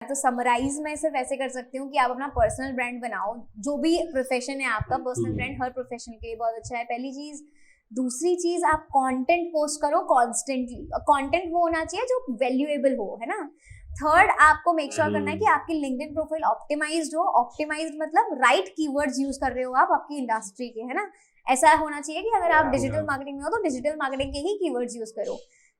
तो समराइज मैं सिर्फ ऐसे कर सकती हूँ कि आप अपना पर्सनल ब्रांड बनाओ, जो भी प्रोफेशन है आपका, पर्सनल ब्रांड हर प्रोफेशन के लिए बहुत अच्छा है, पहली चीज। दूसरी चीज, आप कंटेंट पोस्ट करो कॉन्स्टेंटली, कंटेंट वो होना चाहिए जो वैल्यूएबल हो, है ना। थर्ड, आपको मेक श्योर करना है कि आपकी लिंक्डइन प्रोफाइल ऑप्टिमाइज्ड हो। ऑप्टिमाइज्ड मतलब राइट कीवर्ड्स यूज कर रहे हो आप आपकी इंडस्ट्री के, है ना। ऐसा होना चाहिए कि अगर आप डिजिटल मार्केटिंग में हो तो डिजिटल मार्केटिंग के ही कीवर्ड्स यूज करो।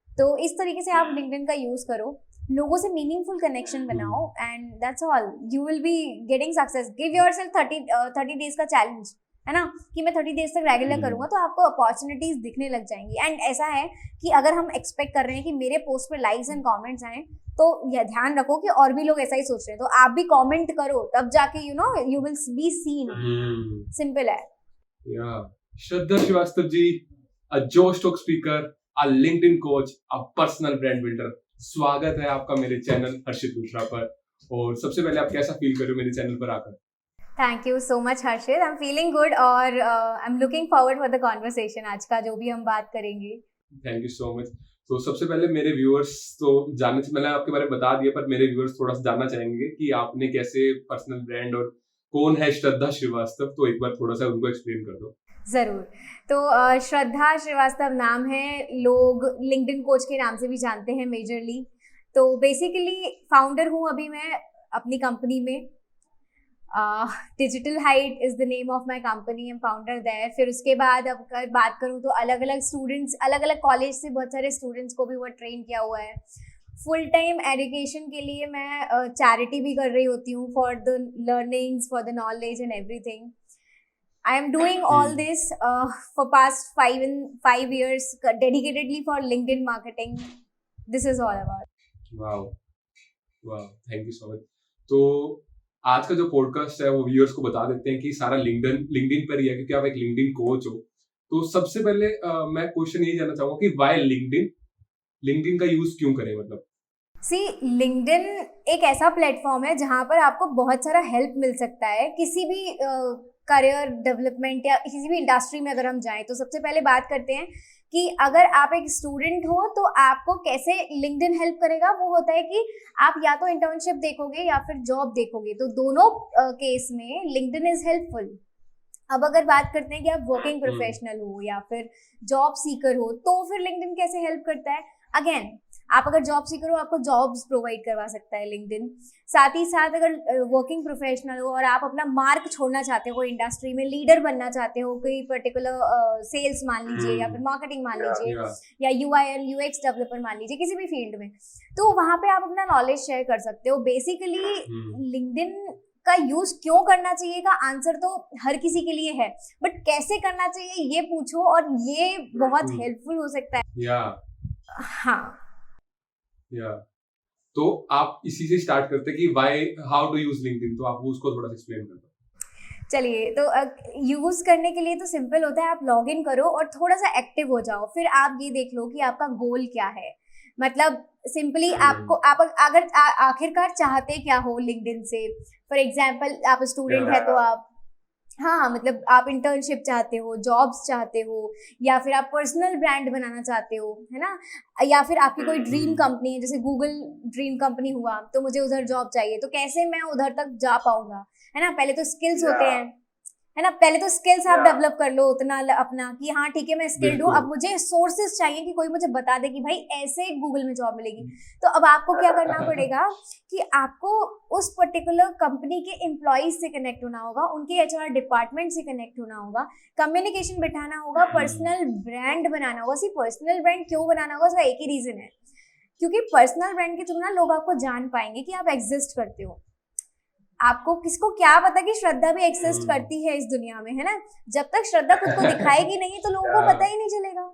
तो इस तरीके से आप लिंक्डइन का यूज करो, लोगों से मीनिंगफुल कनेक्शन बनाओ, and that's all, you will be getting success. Give yourself 30 days का चैलेंज, है ना, कि मैं 30 डेज तक रेगुलर करूंगा, तो आपको अपॉर्चुनिटीज दिखने लग जाएंगी। एंड ऐसा है कि अगर हम एक्सपेक्ट कर रहे हैं कि मेरे पोस्ट पे लाइक्स एंड कमेंट्स आए, तो यह ध्यान रखो कि और भी लोग ऐसा ही सोच रहे हैं, तो आप भी कमेंट करो, तब जाके you will be seen. Simple है। श्रद्धा श्रीवास्तव जी, a जोश talk speaker, a LinkedIn coach, a personal brand builder, स्वागत है आपका मेरे चैनल हर्षित लूथरा पर। और सबसे पहले आप कैसा फील कर रहे हो मेरे चैनल पर आकर? Thank you so much Harshit, I am feeling good और I am looking forward for the conversation आज का जो भी हम बात करेंगे। Thank you so much. तो सबसे पहले मेरे व्यूअर्स तो जानने से, मैंने आपके बारे में बता दिया, पर मेरे व्यूअर्स थोड़ा सा जानना चाहेंगे कि आपने कैसे पर्सनल ब्रांड और कौन है श्रद्धा श्रीवास्तव, तो एक बार थोड़ा सा उनको एक्सप्लेन कर दो। जरूर। तो श्रद्धा श्रीवास्तव नाम है, लोग लिंक्डइन कोच के नाम से भी जानते हैं मेजरली। तो बेसिकली फाउंडर हूँ अभी मैं अपनी कंपनी में। Digital height is the name of my company, I am founder there. फिर उसके बाद अब बात करूँ तो अलग अलग स्टूडेंट्स, अलग अलग कॉलेज से बहुत सारे स्टूडेंट्स को भी वो ट्रेन किया हुआ है। फुल टाइम एजुकेशन के लिए मैं चैरिटी भी कर रही होती हूँ, for the learnings, for the knowledge and everything. I am doing all this for past 5 years dedicatedly for LinkedIn marketing. This is all about. Wow, wow, thank you so much. तो आज का जो podcast है वो viewers को बता देते हैं कि सारा लिंक्डइन पर ही है, क्योंकि आप एक लिंक्डइन कोच हो। तो सबसे पहले मैं क्वेश्चन यही जानना चाहूंगा कि वाई लिंक्डइन का यूज क्यों करें, मतलब? सी, लिंक्डइन एक ऐसा प्लेटफॉर्म है जहां पर आपको बहुत सारा हेल्प मिल सकता है किसी भी करियर डेवलपमेंट या किसी भी इंडस्ट्री में। अगर हम जाएं तो सबसे पहले बात करते हैं कि अगर आप एक स्टूडेंट हो तो आपको कैसे लिंक्डइन हेल्प करेगा। वो होता है कि आप या तो इंटर्नशिप देखोगे या फिर जॉब देखोगे, तो दोनों केस में लिंक्डइन इज हेल्पफुल। अब अगर बात करते हैं कि आप वर्किंग प्रोफेशनल हो या फिर जॉब सीकर हो, तो फिर लिंक्डइन कैसे हेल्प करता है। अगेन, आप अगर जॉब सीकर हो, आपको जॉब्स प्रोवाइड करवा सकता है लिंक्डइन। साथ ही साथ अगर वर्किंग प्रोफेशनल हो और आप अपना मार्क छोड़ना चाहते हो इंडस्ट्री में, लीडर बनना चाहते हो, कोई पर्टिकुलर सेल्स मान लीजिए या फिर मार्केटिंग मान लीजिए या UI और UX डेवलपर मान लीजिए, किसी भी फील्ड में, तो वहां पे आप अपना नॉलेज शेयर कर सकते हो। बेसिकली लिंक्डइन का यूज क्यों करना चाहिए का आंसर तो हर किसी के लिए है, बट कैसे करना चाहिए ये पूछो और ये बहुत हेल्पफुल हो सकता है। हाँ, तो आप इसी से स्टार्ट करते हैं कि why, how to use LinkedIn, तो आप उसको थोड़ा सा एक्सप्लेन कर दो। चलिए, तो यूज करने के लिए तो सिंपल होता है, आप लॉग इन करो और थोड़ा सा एक्टिव हो जाओ। फिर आप ये देख लो कि आपका गोल क्या है। मतलब सिंपली आपको, आप अगर आखिरकार चाहते क्या हो लिंक्डइन से। फॉर एग्जाम्पल, आप स्टूडेंट है तो आप, हाँ, मतलब आप इंटर्नशिप चाहते हो, जॉब्स चाहते हो, या फिर आप पर्सनल ब्रांड बनाना चाहते हो, है ना, या फिर आपकी कोई ड्रीम कंपनी है, जैसे गूगल ड्रीम कंपनी हुआ, तो मुझे उधर जॉब चाहिए, तो कैसे मैं उधर तक जा पाऊंगा, है ना। पहले तो स्किल्स होते हैं, है ना, पहले तो स्किल्स आप डेवलप कर लो उतना अपना कि हाँ ठीक है मैं स्किल्ड हूँ। अब मुझे सोर्सेज चाहिए कि कोई मुझे बता दे कि भाई ऐसे गूगल में जॉब मिलेगी। तो अब आपको क्या करना पड़ेगा कि आपको उस पर्टिकुलर कंपनी के एम्प्लॉइज से कनेक्ट होना होगा, उनके HR डिपार्टमेंट से कनेक्ट होना होगा, कम्युनिकेशन बिठाना होगा, पर्सनल ब्रांड बनाना होगा। सिर्फ पर्सनल ब्रांड क्यों बनाना होगा, उसका एक ही रीजन है, क्योंकि पर्सनल ब्रांड के थ्रू ना लोग आपको जान पाएंगे कि आप एग्जिस्ट करते हो। आपको किसको क्या पता कि श्रद्धा भी एक्सिस्ट करती है इस दुनिया में, है ना। जब तक श्रद्धा खुद को दिखाएगी नहीं तो लोगों को पता ही नहीं चलेगा।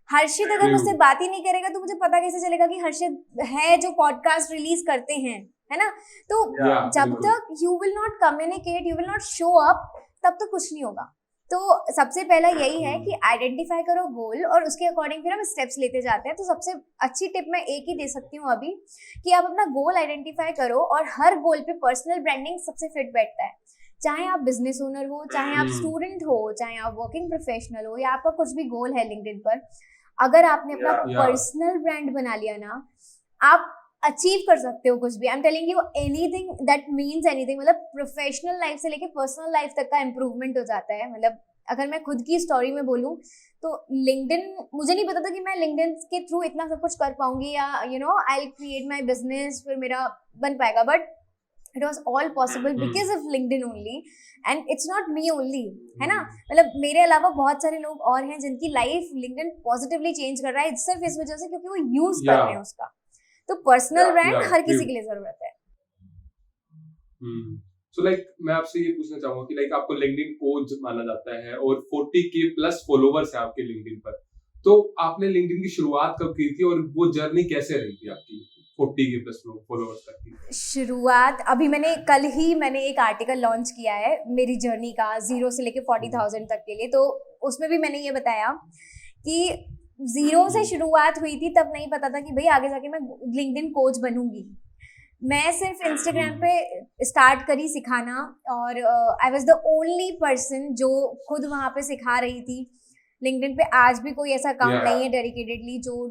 हर्षित अगर मुझसे बात ही नहीं करेगा तो मुझे पता कैसे चलेगा कि हर्षित है जो पॉडकास्ट रिलीज करते हैं, है ना। तो जब तक you will not communicate, you will not show up, तब तक कुछ नहीं होगा। तो सबसे पहला यही है कि आइडेंटिफाई करो गोल, और उसके अकॉर्डिंग फिर हम स्टेप्स लेते जाते हैं। तो सबसे अच्छी टिप मैं एक ही दे सकती हूँ अभी, कि आप अपना गोल आइडेंटिफाई करो और हर गोल पे पर्सनल ब्रांडिंग सबसे फिट बैठता है। चाहे आप बिजनेस ओनर हो, चाहे आप स्टूडेंट हो, चाहे आप वर्किंग प्रोफेशनल हो, या आपका कुछ भी गोल है लिंक्डइन पर, अगर आपने अपना पर्सनल ब्रांड बना लिया ना, आप अचीव कर सकते हो कुछ भी। I am telling you anything that means anything, मतलब प्रोफेशनल लाइफ से लेके पर्सनल लाइफ तक का इम्प्रूवमेंट हो जाता है। मतलब अगर मैं खुद की स्टोरी में बोलूँ तो लिंक्डइन, मुझे नहीं पता था कि मैं लिंक्डइन के थ्रू इतना सब कुछ कर पाऊंगी या you know I will create my business, फिर मेरा बन पाएगा, but it was all possible because of LinkedIn only, and it's not me only, है ना। मतलब मेरे अलावा बहुत सारे लोग और हैं जिनकी लाइफ लिंक्डइन पॉजिटिवली चेंज कर रहा है सिर्फ इस वजह से क्योंकि वो यूज कर रहे हैं उसका। तो पर्सनल ब्रांड हर किसी के लिए जरूरत है। सो लाइक मैं आपसे ये पूछना चाहूंगा कि लाइक आपको लिंक्डइन कोच माना जाता है और 40K प्लस फॉलोवर्स है आपके लिंक्डइन पर, तो आपने लिंक्डइन की शुरुआत कब की थी और वो जर्नी कैसे रही थी आपकी 40K प्लस फॉलोवर्स तक की? शुरुआत अभी मैंने एक आर्टिकल लॉन्च किया है मेरी जर्नी का 0 से लेके 40,000 तक के लिए, तो उसमें भी मैंने ये बताया कि 0 से शुरुआत हुई थी, तब नहीं पता था कि भाई आगे जाके मैं लिंक्डइन कोच बनूंगी। मैं सिर्फ इंस्टाग्राम पे स्टार्ट करी सिखाना और I was the only person जो खुद वहाँ पे सिखा रही थी। लिंक्डइन पे आज भी कोई ऐसा अकाउंट नहीं है डेडिकेटेडली जो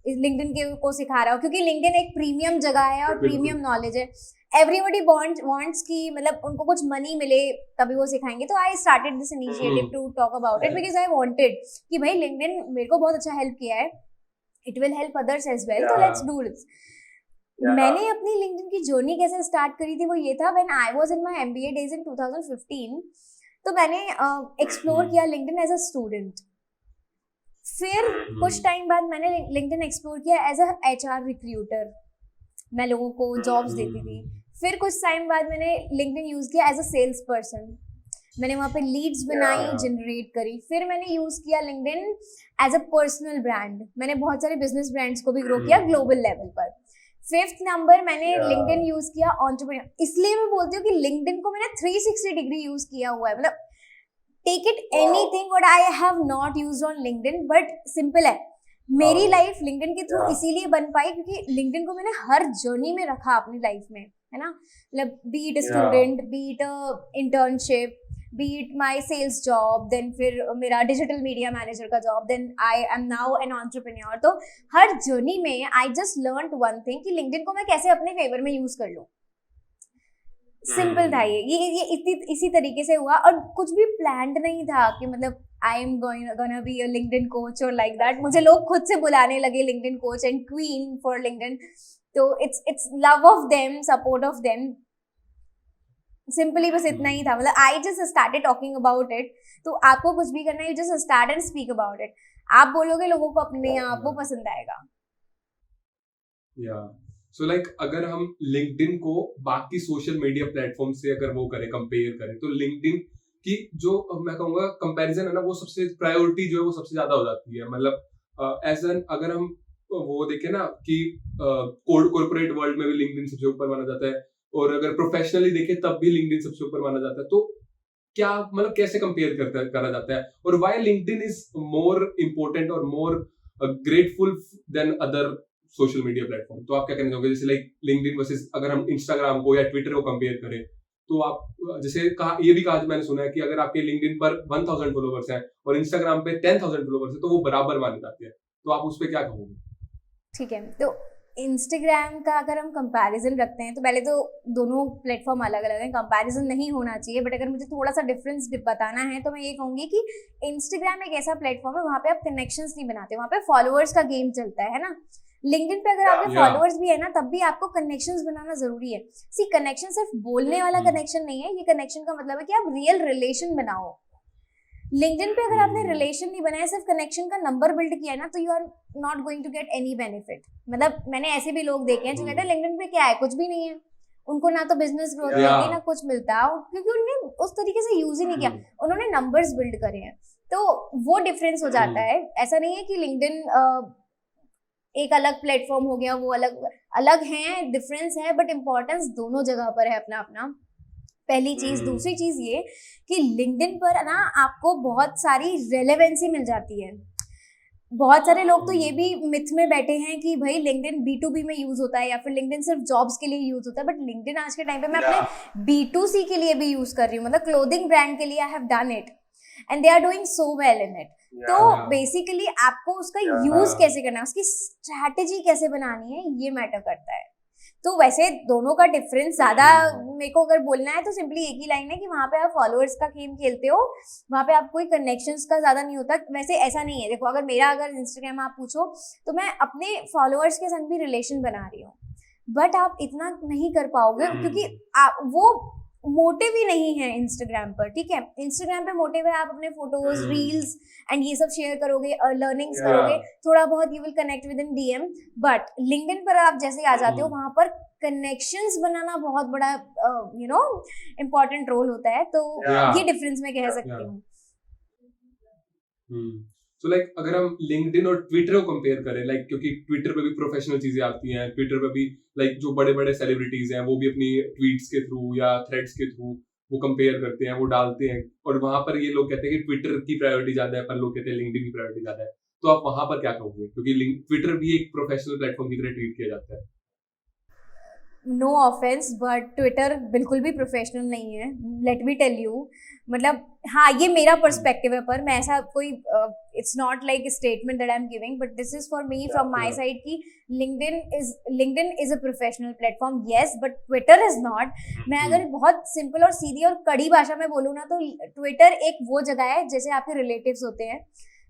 लिंक्डइन के को सिखा रहा हो, क्योंकि लिंक्डइन एक प्रीमियम जगह है और प्रीमियम नॉलेज है। एवरीबडी वांट्स की मतलब उनको कुछ मनी मिले तभी वो सिखाएंगे। तो I started this initiative to talk about it because I wanted कि भाई लिंक्डइन मेरे को बहुत अच्छा हेल्प किया है, it will help others as well, तो लेट्स डू दिस। मैंने अपनी लिंक्डइन की जर्नी कैसे स्टार्ट करी थी वो ये था, when I was in my MBA days in 2015, तो मैंने एक्सप्लोर किया लिंक्डइन एज अ स्टूडेंट। फिर कुछ टाइम बाद मैंने लिंक्डइन एक्सप्लोर किया एज अ एचआर रिक्रूटर, मैं लोगों को जॉब्स देती थी। फिर कुछ टाइम बाद मैंने लिंक्डइन यूज किया एज अ सेल्स पर्सन, मैंने वहाँ पे लीड्स बनाई, जनरेट करी। फिर मैंने यूज किया LinkedIn as a personal brand, मैंने बहुत सारे बिजनेस ब्रांड्स को भी ग्रो किया ग्लोबल लेवल पर। 5th नंबर मैंने लिंक्डइन यूज किया एंटरप्रेन्योर, इसलिए मैं बोलती हूँ कि लिंक्डइन को मैंने 360 डिग्री यूज किया हुआ है। मतलब take it anything what I have not used on LinkedIn, but simple है, मेरी लाइफ लिंक्डइन के थ्रू इसीलिए बन पाई क्योंकि लिंक्डइन को मैंने हर जर्नी में रखा अपनी लाइफ में, है ना। मतलब B it student, B it internship, be it my sales job, then फिर मेरा डिजिटल मीडिया मैनेजर का job, then I am now an entrepreneur। तो हर जर्नी में I just learned one thing कि लिंक्डइन को मैं कैसे अपने फेवर में यूज कर लूँ। सिंपल था ये इसी तरीके से हुआ और कुछ भी प्लान्ड नहीं था कि मतलब I am gonna be a LinkedIn coach और लाइक दैट। मुझे लोग खुद से बुलाने लगे LinkedIn coach and queen for LinkedIn, तो it's love of them, support of them, simply बस इतना ही था। मतलब I just started talking about it. तो आपको कुछ भी करना है, you just start and speak about it. आप बोलोगे लोगों को अपने आप वो पसंद आएगा। सो लाइक अगर हम लिंक्डइन को बाकी सोशल मीडिया प्लेटफॉर्म से अगर वो करें, कंपेयर करें, तो लिंक्डइन की जो मैं कहूँगा कंपैरिजन है ना, वो सबसे प्रायोरिटी जो है वो सबसे ज्यादा हो जाती है। मतलब एज एन अगर हम वो देखें ना कि कॉर्पोरेट वर्ल्ड में भी लिंक्डइन सबसे ऊपर माना जाता है और अगर प्रोफेशनली देखें तब भी लिंक्डइन सबसे ऊपर माना जाता है। तो क्या मतलब कैसे कंपेयर करा जाता है और why LinkedIn is more important और more grateful than other social media platform? तो आप क्या कहना चाहोगे, जैसे लाइक लिंक्डइन वर्सेस अगर हम इंस्टाग्राम को या ट्विटर को कंपेयर करें, तो आप जैसे कहा, ये भी कहा मैंने सुना है कि अगर आपके लिंक्डइन पर 1000 फॉलोवर्स हैं और इंस्टाग्राम पे 10,000 फॉलोवर्स है तो वो बराबर माने जाते हैं। तो आप उस पर क्या कहोगे? ठीक है, तो इंस्टाग्राम का अगर हम कंपैरिजन रखते हैं तो पहले तो दोनों प्लेटफॉर्म अलग अलग हैं, कंपैरिजन नहीं होना चाहिए, बट अगर मुझे थोड़ा सा डिफरेंस बताना है तो मैं ये कहूँगी कि इंस्टाग्राम एक ऐसा प्लेटफॉर्म है वहाँ पे आप कनेक्शंस नहीं बनाते, वहाँ पे फॉलोअर्स का गेम चलता है ना। लिंक्डइन पे अगर आपके फॉलोअर्स भी है ना तब भी आपको कनेक्शंस बनाना जरूरी है। सी कनेक्शन सिर्फ बोलने वाला कनेक्शन नहीं है, ये कनेक्शन का मतलब है कि आप रियल रिलेशन बनाओ। लिंक्डइन पे अगर आपने रिलेशन नहीं बनाया, सिर्फ कनेक्शन का नंबर बिल्ड किया ना, तो you are not going to get any benefit. मतलब मैंने ऐसे भी लोग देखे हैं जो कहते हैं लिंक्डइन पे क्या है, कुछ भी नहीं है, उनको ना तो बिजनेस ग्रोथ मिलती ना कुछ मिलता, क्योंकि उन्होंने उस तरीके से यूज ही नहीं किया, उन्होंने नंबर्स बिल्ड करे हैं। तो वो डिफरेंस हो जाता है। ऐसा नहीं है कि लिंक्डइन एक अलग प्लेटफॉर्म हो गया, वो अलग अलग है, डिफरेंस है, बट इम्पोर्टेंस दोनों जगह पर है अपना अपना। पहली चीज। दूसरी चीज ये कि लिंक्डइन पर ना आपको बहुत सारी रेलेवेंसी मिल जाती है। बहुत सारे लोग तो ये भी मिथ में बैठे हैं कि भाई लिंक्डइन B2B में यूज होता है या फिर लिंक्डइन सिर्फ जॉब्स के लिए यूज होता है, बट लिंक्डइन आज के टाइम पे मैं अपने B2C के लिए भी यूज कर रही हूँ, मतलब क्लोथिंग ब्रांड के लिए I have done it and they are doing so well in it. तो बेसिकली आपको उसका यूज कैसे करना है, उसकी स्ट्रैटेजी कैसे बनानी है, ये मैटर करता है। तो वैसे दोनों का डिफरेंस ज्यादा मेरे को अगर बोलना है तो सिंपली एक ही लाइन है कि वहां पे आप फॉलोअर्स का गेम खेलते हो, वहां पे आप कोई कनेक्शंस का ज्यादा नहीं होता। वैसे ऐसा नहीं है, देखो अगर इंस्टाग्राम आप पूछो तो मैं अपने फॉलोअर्स के संग भी रिलेशन बना रही हूँ, बट आप इतना नहीं कर पाओगे क्योंकि वो मोटिव ही नहीं है इंस्टाग्राम पर, ठीक है। इंस्टाग्राम पे मोटिव है आप अपने फोटोज, रील्स एंड ये सब शेयर करोगे, लर्निंग्स करोगे, थोड़ा बहुत you will connect with in DM. But LinkedIn पर आप जैसे आ जाते हो, वहां पर कनेक्शंस बनाना बहुत बड़ा इम्पोर्टेंट रोल होता है। तो ये डिफरेंस मैं कह सकती हूँ। तो लाइक अगर हम लिंक्डइन और ट्विटर को कंपेयर करें, लाइक क्योंकि ट्विटर पे भी प्रोफेशनल चीजें आती हैं, ट्विटर पे भी लाइक जो बड़े बड़े सेलिब्रिटीज हैं वो भी अपनी ट्वीट्स के थ्रू या थ्रेड्स के थ्रू वो कंपेयर करते हैं, वो डालते हैं, और वहां पर ये लोग कहते हैं कि ट्विटर की प्रायोरिटी ज्यादा है, पर लोग कहते हैं लिंक्डइन की प्रायोरिटी ज्यादा है। तो आप वहां पर क्या कहोगे, क्योंकि ट्विटर भी एक प्रोफेशनल प्लेटफॉर्म की तरह ट्रीट किया जाता है। नो ऑफेंस बट ट्विटर बिल्कुल भी प्रोफेशनल नहीं है, लेट मी टेल यू। मतलब हाँ, ये मेरा पर्सपेक्टिव है, पर मैं ऐसा कोई it's not like statement that I am giving, but this is for me from my side कि LinkedIn is a professional platform, yes, but Twitter is not. मैं अगर बहुत सिंपल और सीधी और कड़ी भाषा में बोलूँ ना, तो ट्विटर एक वो जगह है जैसे आपके रिलेटिव्स होते हैं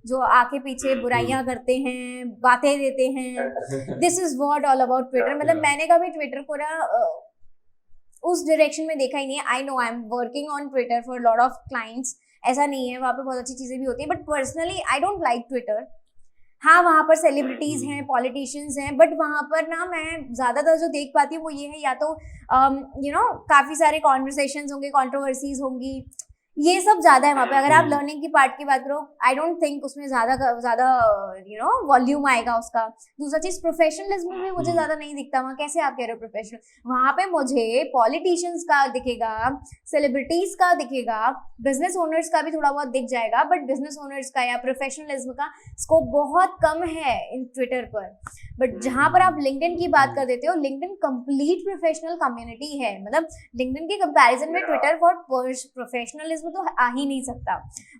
जो आके पीछे बुराइयां करते हैं, बातें देते हैं। This is what all about Twitter. मतलब मैंने कभी ट्विटर को ना उस डायरेक्शन में देखा ही नहीं है। I know I am working on Twitter for lot of clients, ऐसा नहीं है, वहाँ पे बहुत अच्छी चीजें भी होती है, but personally I don't like Twitter. हाँ, वहाँ पर सेलिब्रिटीज हैं, पॉलिटिशियंस हैं, बट वहाँ पर ना मैं ज्यादातर जो देख पाती हूँ वो ये है, या तो काफी सारे कॉन्वर्सेशंस होंगे, कंट्रोवर्सीज होंगी, ये सब ज्यादा है वहाँ पे। अगर आप लर्निंग की पार्ट की बात करो, आई डोंट थिंक उसमें ज्यादा वॉल्यूम आएगा उसका। दूसरा चीज, प्रोफेशनलिज्म भी मुझे ज्यादा नहीं दिखता वहाँ। कैसे आप कह रहे हो प्रोफेशनल? वहाँ पे मुझे पॉलिटिशियंस का दिखेगा, सेलिब्रिटीज का दिखेगा, बिजनेस ओनर्स का भी थोड़ा बहुत दिख जाएगा, बट बिजनेस ओनर्स का या प्रोफेशनलिज्म का स्कोप बहुत कम है इन ट्विटर पर। बट जहां पर आप लिंक्डइन की बात कर देते हो, लिंक्डइन कंप्लीट प्रोफेशनल कम्युनिटी है। मतलब लिंक्डइन के कंपैरिजन में ट्विटर फॉर प्रोफेशनलिज्म तो आ ही नहीं सकता।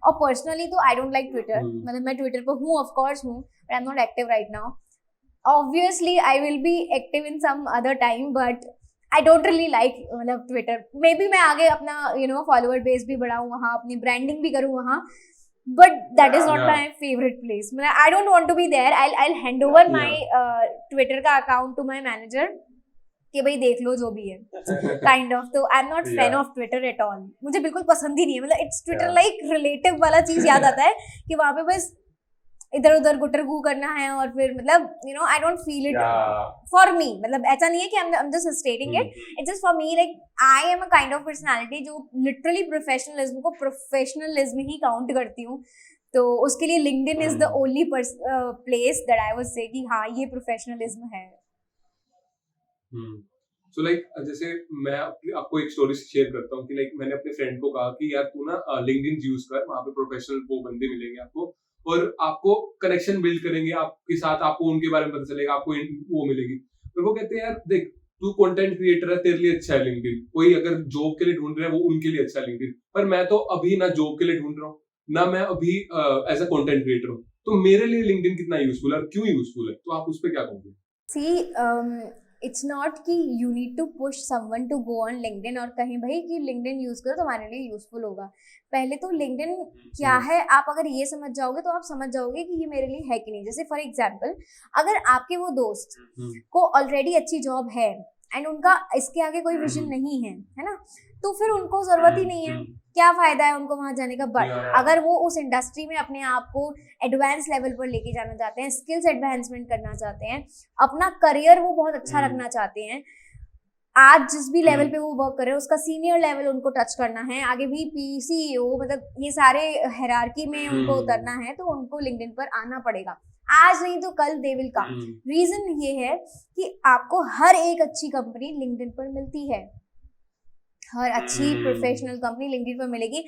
और पर्सनली तो आई डोंट लाइक ट्विटर। मतलब मैं ट्विटर पर हूँ, ऑफ कोर्स हूँ, but I am not active right now. Obviously I will be active in some other time, but I don't really like मतलब ट्विटर। मे बी मैं आगे अपना follower base भी बढ़ाऊँ वहाँ, अपनी ब्रांडिंग भी करूँ वहाँ, but that is not my favorite place. I don't want to be there. I'll hand over my Twitter का account to my manager कि भाई देख लो जो भी है kind of। तो I'm not fan of Twitter at all. मुझे बिल्कुल पसंद ही नहीं है। मतलब it's Twitter like relative वाला चीज याद आता है कि वहाँ पे बस इधर उधर गुटरगू करना है, और फिर मतलब I don't feel it for me। मतलब ऐसा नहीं है कि I'm just stating it, it's just for me, like I am a kind of personality जो literally professionalism को professionalism ही count करती हूँ। तो उसके लिए LinkedIn is the only place that I would say कि हाँ ये professionalism है। So like जैसे मैं आपको एक स्टोरी शेयर करता हूँ कि like मैंने अपने फ्रेंड को कहा कि यार तू ना LinkedIn यूज कर, वहाँ पे प्रोफेशनल वो बंदे मिलेंगे आपको, और आपको कनेक्शन बिल्ड करेंगे आपके साथ, आपको उनके बारे में पता चलेगा, आपको वो मिलेगी। तो वो कहते हैं यार देख, तू कंटेंट क्रिएटर है, तेरे लिए अच्छा है लिंक्डइन, कोई अगर जॉब के लिए ढूंढ रहा है वो उनके लिए अच्छा है लिंक्डइन, पर मैं तो अभी ना जॉब के लिए ढूंढ रहा हूँ, ना मैं अभी एज अ कंटेंट क्रिएटर हूँ, तो मेरे लिए लिंक्डइन कितना यूजफुल है और क्यों यूजफुल है, तो आप उस पर क्या कहोगे? See, इट्स नॉट कि you need to push someone to go on LinkedIn और कहीं भाई कि लिंक्डइन यूज करो तुम्हारे लिए यूजफुल होगा। पहले तो लिंक्डइन क्या है, आप अगर ये समझ जाओगे तो आप समझ जाओगे कि ये मेरे लिए है कि नहीं। जैसे फॉर एग्जाम्पल, अगर आपके वो दोस्त को ऑलरेडी अच्छी जॉब है एंड उनका इसके आगे कोई विजन नहीं है ना, तो फिर उनको जरूरत ही नहीं है, क्या फायदा है उनको वहां जाने का। बट अगर वो उस इंडस्ट्री में अपने आप को एडवांस लेवल पर लेके जाना चाहते हैं, स्किल्स एडवांसमेंट करना चाहते हैं, अपना करियर वो बहुत अच्छा रखना चाहते हैं, आज जिस भी लेवल पे वो वर्क कर रहे हैं उसका सीनियर लेवल उनको टच करना है, आगे VP CEO मतलब ये सारे हायरार्की में उनको उतरना है, तो उनको लिंक्डइन पर आना पड़ेगा। आज नहीं तो कल दे विल कम। रीजन ये है कि आपको हर एक अच्छी कंपनी लिंक्डइन पर मिलती है, हर अच्छी प्रोफेशनल कंपनी लिंक्डइन पर मिलेगी।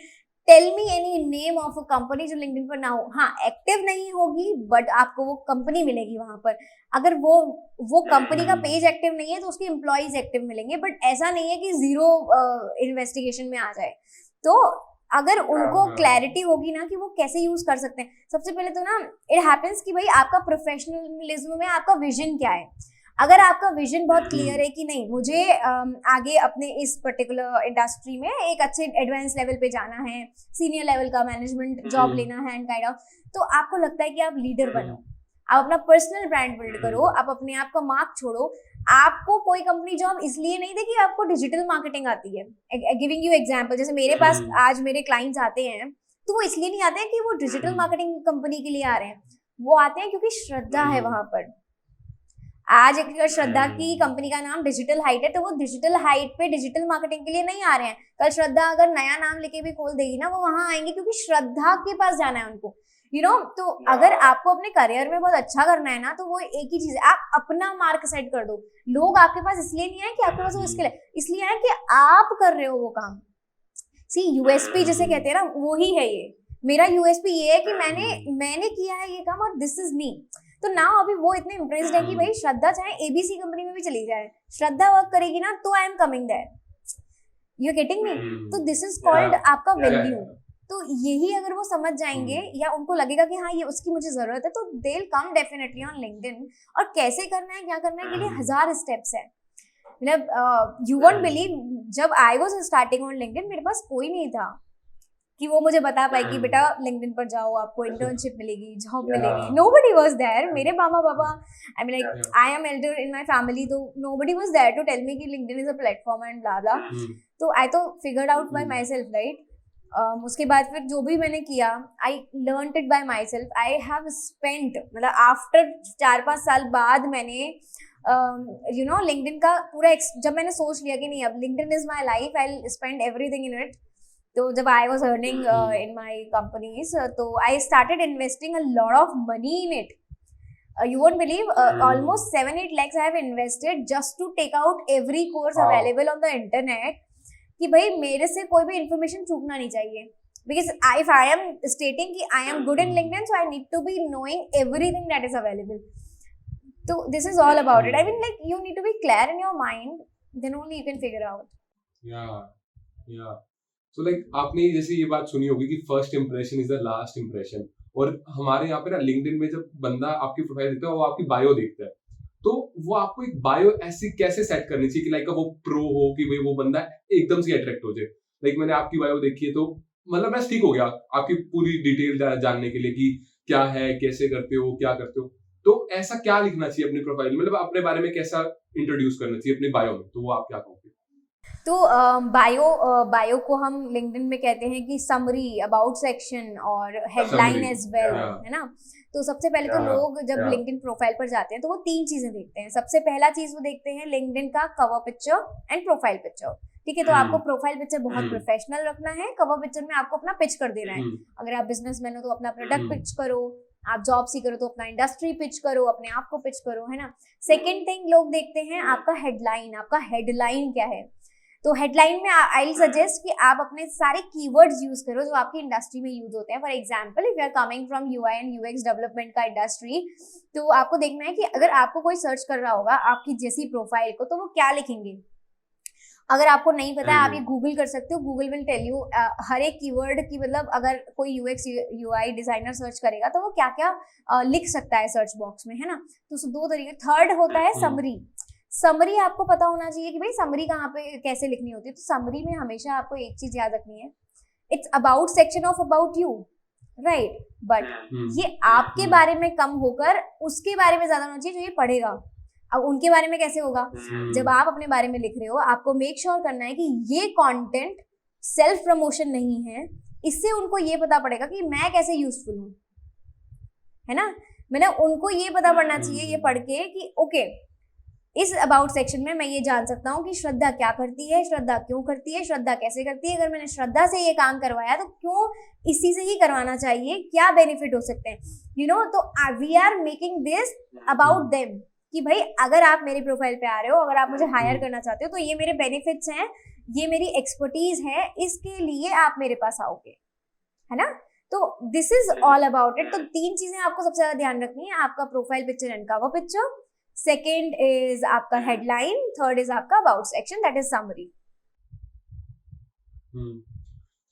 Tell me any name of a company जो लिंक्डइन पर ना हो। हाँ, एक्टिव नहीं होगी बट आपको वो कंपनी मिलेगी वहां पर। अगर वो कंपनी का पेज एक्टिव नहीं है तो उसके एम्प्लॉइज एक्टिव मिलेंगे, बट ऐसा नहीं है कि जीरो इन्वेस्टिगेशन में आ जाए। तो अगर उनको क्लैरिटी होगी ना कि वो कैसे यूज कर सकते हैं, सबसे पहले तो ना इट हैपेंस कि भाई आपका प्रोफेशनलिज्म में आपका विजन क्या है। अगर आपका विजन बहुत क्लियर हम्म, है कि नहीं मुझे आगे अपने इस पर्टिकुलर इंडस्ट्री में एक अच्छे एडवांस लेवल पे जाना है, सीनियर लेवल का मैनेजमेंट जॉब हम्म, लेना है एंड काइंड ऑफ, तो आपको लगता है कि आप लीडर हम्म, बनो, आप अपना पर्सनल ब्रांड बिल्ड करो, हम्म, आप अपने आप का मार्क छोड़ो। आपको कोई कंपनी जॉब इसलिए नहीं देगी आपको डिजिटल मार्केटिंग आती है। गिविंग यू एग्जांपल, जैसे मेरे पास हम्म, आज मेरे क्लाइंट्स आते हैं तो वो इसलिए नहीं आते हैं कि वो डिजिटल हम्म, मार्केटिंग कंपनी के लिए आ रहे हैं, वो आते हैं क्योंकि श्रद्धा है हम्म, वहां पर। आज अगर श्रद्धा की हम्म, कंपनी का नाम डिजिटल हाइट है तो वो डिजिटल हाइट पे डिजिटल मार्केटिंग के लिए नहीं आ रहे हैं। कल श्रद्धा अगर नया नाम लेके भी खोल देगी ना, वो वहां आएंगे क्योंकि श्रद्धा के पास जाना है उनको, तो अगर आपको अपने करियर में बहुत अच्छा करना है ना, तो वो एक ही चीज है, आप अपना मार्क सेट कर दो। लोग आपके पास इसलिए नहीं आए कि आपके पास वो स्किल है, इसलिए आए कि आप कर रहे हो वो काम। सी यूएसपी जिसे कहते हैं ना, वो ही है ये। मेरा यूएसपी ये है कि मैंने किया है ये काम और दिस इज मी। तो ना अभी वो इतने इम्प्रेस्ड है कि भाई श्रद्धा चाहे एबीसी कंपनी में भी चली जाए, श्रद्धा वर्क करेगी ना तो I am coming there, you are getting me. तो दिस इज कॉल्ड या आपका या वैल्यू। तो यही अगर वो समझ जाएंगे या उनको लगेगा कि हाँ ये उसकी मुझे जरूरत है, तो they will come definitely on LinkedIn. और कैसे करना है क्या करना है के लिए हजार स्टेप्स है। मतलब यू वोंट बिलीव, जब I was starting on LinkedIn मेरे पास कोई नहीं था कि वो मुझे बता पाए कि बेटा लिंक्डइन पर जाओ आपको इंटर्नशिप मिलेगी, जॉब मिलेगी। Nobody was there. मेरे मामा पापा, I mean like I am elder in my family, तो nobody was there to tell me कि LinkedIn is a platform and bla bla. तो आई तो figured out by myself, right. उसके बाद फिर जो भी मैंने किया, I learn it by myself. I have spent, मतलब आफ्टर 4-5 साल बाद मैंने लिंक्डइन का पूरा जब मैंने सोच लिया कि नहीं अब LinkedIn is my life, I spend everything in it. तो जब I was earning in my companies, तो I started investing a lot of money in it. You won't believe, almost 7-8 lakhs I have invested just to take out every course available on the internet, कि भाई मेरे से कोई भी information चूकना नहीं चाहिए। because if I am stating कि I am good in LinkedIn, so I need to be knowing everything that is available. So this is all about it. I mean, like, you need to be clear in your mind, then only you can figure out. या so like आपने जैसे ये बात सुनी होगी कि first impression is the last impression. और हमारे यहाँ पे ना लिंक्डइन में जब बंदा आपकी प्रोफाइल देखता है, वो आपकी बायो देखता है, तो वो आपको एक बायो ऐसी कैसे सेट करनी चाहिए कि लाइक वो प्रो हो, कि भाई वो बंदा एकदम से अट्रैक्ट हो जाए। लाइक मैंने आपकी बायो देखी है तो मतलब मैं ठीक हो गया आपकी पूरी डिटेल जानने के लिए कि क्या है, कैसे करते हो, क्या करते हो। तो ऐसा क्या लिखना चाहिए अपनी प्रोफाइल, मतलब अपने बारे में कैसा इंट्रोड्यूस करना चाहिए अपने बायो में, तो वो आप क्या कहोगे? तो बायो को हम लिंक्डइन में कहते हैं कि समरी, अबाउट सेक्शन और हेडलाइन एज वेल, है ना। तो सबसे पहले तो लोग जब लिंक्डइन प्रोफाइल पर जाते हैं तो वो 3 चीजें देखते हैं। सबसे पहला चीज वो देखते हैं लिंक्डइन का cover picture and profile picture. ठीक है, तो आपको प्रोफाइल पिक्चर बहुत प्रोफेशनल रखना है, कवर पिक्चर में आपको अपना पिच कर देना है। अगर आप बिजनेसमैन हो तो अपना प्रोडक्ट पिच करो, आप जॉब सीकर हो तो अपना इंडस्ट्री पिच करो, अपने आप को पिच करो, है ना। सेकेंड थिंग लोग देखते हैं आपका हेडलाइन, आपका हेडलाइन क्या है। तो हेडलाइन में आई सजेस्ट कि आप अपने सारे कीवर्ड्स यूज करो जो आपकी इंडस्ट्री में यूज होते हैं। For example, if you are coming from UI and UX development का इंडस्ट्री, तो आपको देखना है कि अगर आपको कोई सर्च कर रहा होगा आपकी जैसी प्रोफाइल को, तो वो क्या लिखेंगे। अगर आपको नहीं पता है, आप ये गूगल कर सकते हो, गूगल विल टेल यू हर एक कीवर्ड की, मतलब अगर कोई यूएक्स यूआई डिजाइनर सर्च करेगा तो वो क्या क्या लिख सकता है सर्च बॉक्स में, है ना। तो 2 तरीके। थर्ड होता है समरी। समरी आपको पता होना चाहिए कि भाई समरी कहाँ पे कैसे लिखनी होती है। तो समरी में हमेशा आपको एक चीज याद रखनी है, it's about section of about you, right. But ये आपके बारे में कम होकर उसके बारे में ज्यादा होना चाहिए जो ये पढ़ेगा। अब उनके बारे में कैसे होगा, जब आप अपने बारे में लिख रहे हो आपको मेक श्योर करना है कि ये कंटेंट सेल्फ प्रमोशन नहीं है। इससे उनको ये पता पड़ेगा कि मैं कैसे यूजफुल हूँ, है ना। मतलब उनको ये पता पड़ना चाहिए ये पढ़ के कि ओके, इस अबाउट सेक्शन में मैं ये जान सकता हूँ कि श्रद्धा क्या करती है, श्रद्धा क्यों करती है, श्रद्धा कैसे करती है, अगर मैंने श्रद्धा से ये काम करवाया तो क्यों इसी से ही करवाना चाहिए, क्या बेनिफिट हो सकते हैं, तो we are making this about them कि भाई अगर आप मेरी प्रोफाइल पे आ रहे हो, अगर आप मुझे हायर करना चाहते हो तो ये मेरे बेनिफिट्स हैं, ये मेरी एक्सपर्टीज है, इसके लिए आप मेरे पास आओगे, है ना। तो this is all about it. तो 3 चीजें आपको सबसे ज्यादा ध्यान रखनी है, आपका profile picture and cover picture, second is आपका हेडलाइन, थर्ड इज आपका about section, that is summary.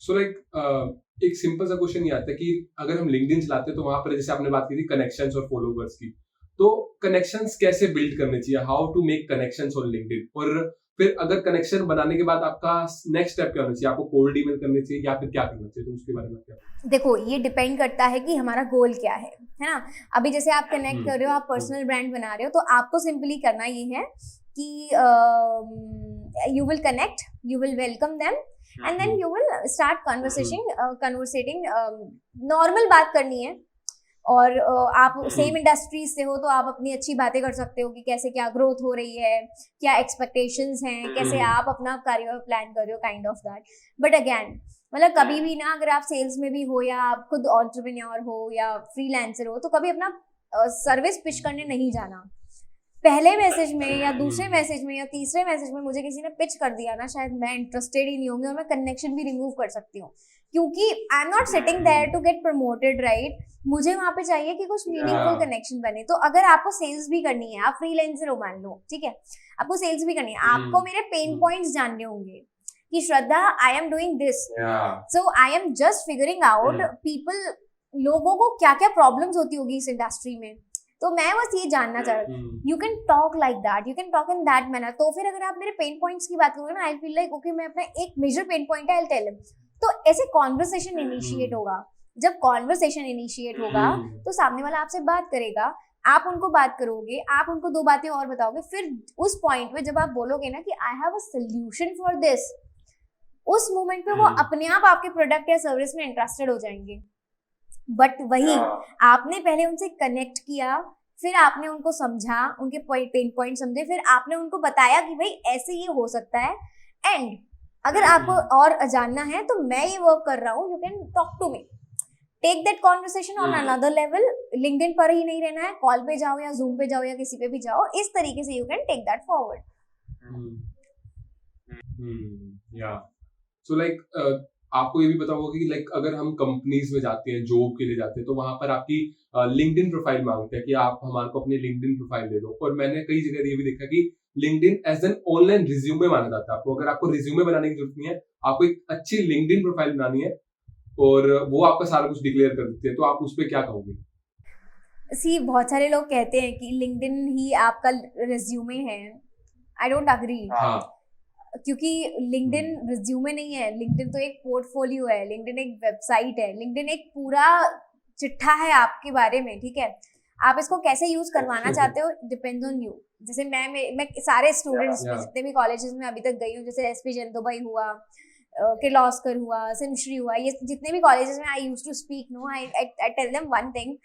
So like एक सिंपल सा क्वेश्चन ये आता है कि अगर हम लिंक्डइन चलाते हैं तो वहां पर जैसे आपने बात की थी कनेक्शंस और फॉलोवर्स की, तो कनेक्शंस कैसे बिल्ड करने चाहिए, how to make connections on LinkedIn, और फिर अगर कनेक्शन बनाने के बाद आपका नेक्स्ट स्टेप क्या होना चाहिए, आपको कोल्ड ईमेल करनी चाहिए या फिर क्या करना चाहिए, तो उसके बारे में क्या? देखो, ये डिपेंड करता है कि हमारा गोल क्या है ना। अभी जैसे आप कनेक्ट कर रहे हो, आप पर्सनल ब्रांड बना रहे हो, तो आपको सिंपली करना ये है कि you will connect, you will welcome them, and then you will start conversating, normal बात करनी है। और आप सेम इंडस्ट्रीज से हो तो आप अपनी अच्छी बातें कर सकते हो कि कैसे क्या ग्रोथ हो रही है, क्या एक्सपेक्टेशंस हैं, कैसे आप अपना करियर प्लान कर रहे हो, kind of that. But again, मतलब कभी भी ना, अगर आप सेल्स में भी हो या आप खुद एंटरप्रेन्योर हो या फ्रीलांसर हो, तो कभी अपना सर्विस पिच करने नहीं जाना। पहले मैसेज में या दूसरे मैसेज में या तीसरे मैसेज में मुझे किसी ने पिच कर दिया ना, शायद मैं इंटरेस्टेड ही नहीं होंगी और मैं कनेक्शन भी रिमूव कर सकती हूँ, क्योंकि I am not sitting there to get promoted, right. मुझे वहां पे चाहिए कि कुछ मीनिंगफुल कनेक्शन बने। तो अगर आपको सेल्स भी करनी है, आप फ्रीलांसर हो मान लो, ठीक है, आपको सेल्स भी करनी है, आपको मेरे पेन पॉइंट्स जानने होंगे कि Shraddha, I am doing this, so I am just figuring out people, लोगों को क्या क्या प्रॉब्लम्स होती होगी इस इंडस्ट्री में, तो मैं बस ये जानना चाह रहा हूँ। You can talk like that, you can talk in that manner. तो फिर अगर आप मेरे पेन पॉइंट्स की बात करोगे ना, आई फील लाइक ओके, मैं अपना एक मेजर पेन पॉइंट है, आई टेल हिम। तो ऐसे कॉन्वर्सेशन इनिशिएट होगा। जब कॉन्वर्सेशन इनिशिएट होगा तो सामने वाला आपसे बात करेगा, आप उनको बात करोगे, आप उनको दो बातें और बताओगे, फिर उस पॉइंट पे जब आप बोलोगे ना कि I have a solution for this, उस मोमेंट पे वो अपने आप आपके प्रोडक्ट या सर्विस में इंटरेस्टेड हो जाएंगे। बट वही, आपने पहले उनसे कनेक्ट किया, फिर आपने उनको समझा, उनके पेन पॉइंट समझे, फिर आपने उनको बताया कि भाई ऐसे ये हो सकता है, एंड अगर आपको और जानना है तो मैं ये वर्क कर रहा हूँ, you can talk to me, take that conversation on another level. LinkedIn पर ही नहीं रहना है, कॉल पे जाओ या जूम पे जाओ या किसी पे भी जाओ, इस तरीके से you can take that forward. या सो लाइक आपको ये भी पता होगा कि लाइक अगर हम कंपनीज में जाते हैं, जॉब के लिए जाते हैं, तो वहां पर आपकी लिंक्डइन प्रोफाइल मांगते हैं कि आप हमारे को अपनी लिंक्डइन प्रोफाइल दे दो। और मैंने कई जगह ये भी देखा कि LinkedIn as an online resume माना जाता है आपको। अगर आपको रिज्यूमे बनाने की जरूरत नहीं है, आपको एक अच्छी लिंक्डइन प्रोफाइल बनानी है और वो आपका सारा कुछ डिक्लेयर कर देती है, तो आप उस पर क्या कहोगे? सी, बहुत सारे लोग कहते हैं कि लिंक्डइन ही आपका रिज्यूमे है। आई डोंट अग्री, क्योंकि लिंक्डइन रिज्यूमे नहीं है, लिंक्डइन तो एक पोर्टफोलियो है, लिंक्डइन एक वेबसाइट है, लिंक्डइन एक पूरा चिट्ठा है आपके बारे में, ठीक है। आप इसको कैसे यूज करवाना चाहते हो डिपेंड्स ऑन यू। जैसे मैं सारे स्टूडेंट्स में, जितने भी कॉलेजेस में अभी तक गई हूँ, जैसे एसपी जंतोबाई हुआ, किर्लोस्कर हुआ, सिमश्री हुआ, ये जितने भी कॉलेजेस में I used to speak, no, I tell them one thing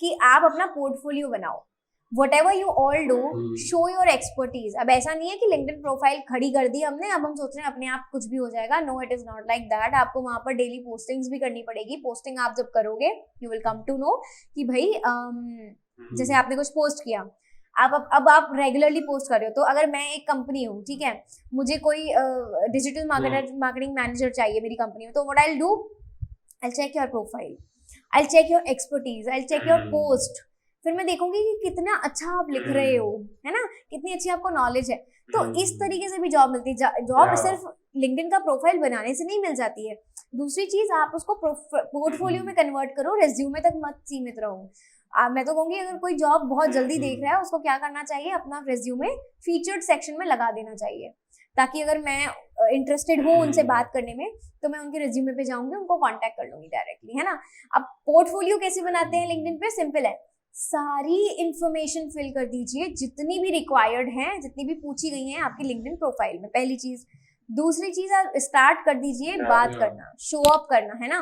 कि आप अपना पोर्टफोलियो बनाओ, whatever you all do, show your expertise। अब ऐसा नहीं है कि लिंक्डइन प्रोफाइल खड़ी कर दी हमने, अब हम सोच रहे हैं अपने आप कुछ भी हो जाएगा। No, it is not like that. आपको वहां पर डेली पोस्टिंग्स भी करनी पड़ेगी। पोस्टिंग आप जब करोगे, you will come to know कि भाई जैसे आपने कुछ पोस्ट किया, अब आप रेगुलरली पोस्ट कर रहे हो, तो अगर मैं एक कंपनी हूँ, ठीक है, मुझे कोई डिजिटल मार्केटिंग मैनेजर चाहिए मेरी कंपनी में, तो what I will do, I will check your profile, I will check your expertise, I will check your post, फिर मैं देखूंगी कि कितना अच्छा आप लिख रहे हो, है ना, कितनी अच्छी आपको नॉलेज है। तो इस तरीके से भी जॉब मिलती है। जॉब सिर्फ लिंक्डइन का प्रोफाइल बनाने से नहीं मिल जाती है। दूसरी चीज, आप उसको पोर्टफोलियो में कन्वर्ट करो, रेज्यूमे तक मत सीमित रहो। मैं तो कहूंगी अगर कोई जॉब बहुत जल्दी देख रहा है, उसको क्या करना चाहिए, अपना रेज्यूमे फीचर्ड सेक्शन में लगा देना चाहिए, ताकि अगर मैं इंटरेस्टेड हूँ उनसे बात करने में, तो मैं उनके रेज्यूमे पे जाऊंगी, उनको कॉन्टेक्ट कर लूंगी डायरेक्टली, है ना। अब पोर्टफोलियो कैसे बनाते हैं लिंक्डइन पे, सिंपल है, सारी इंफॉर्मेशन फिल कर दीजिए जितनी भी रिक्वायर्ड है, जितनी भी पूछी गई हैं आपकी लिंक्डइन प्रोफाइल में, पहली चीज। दूसरी चीज, आप स्टार्ट कर दीजिए बात करना, शो अप करना, है ना,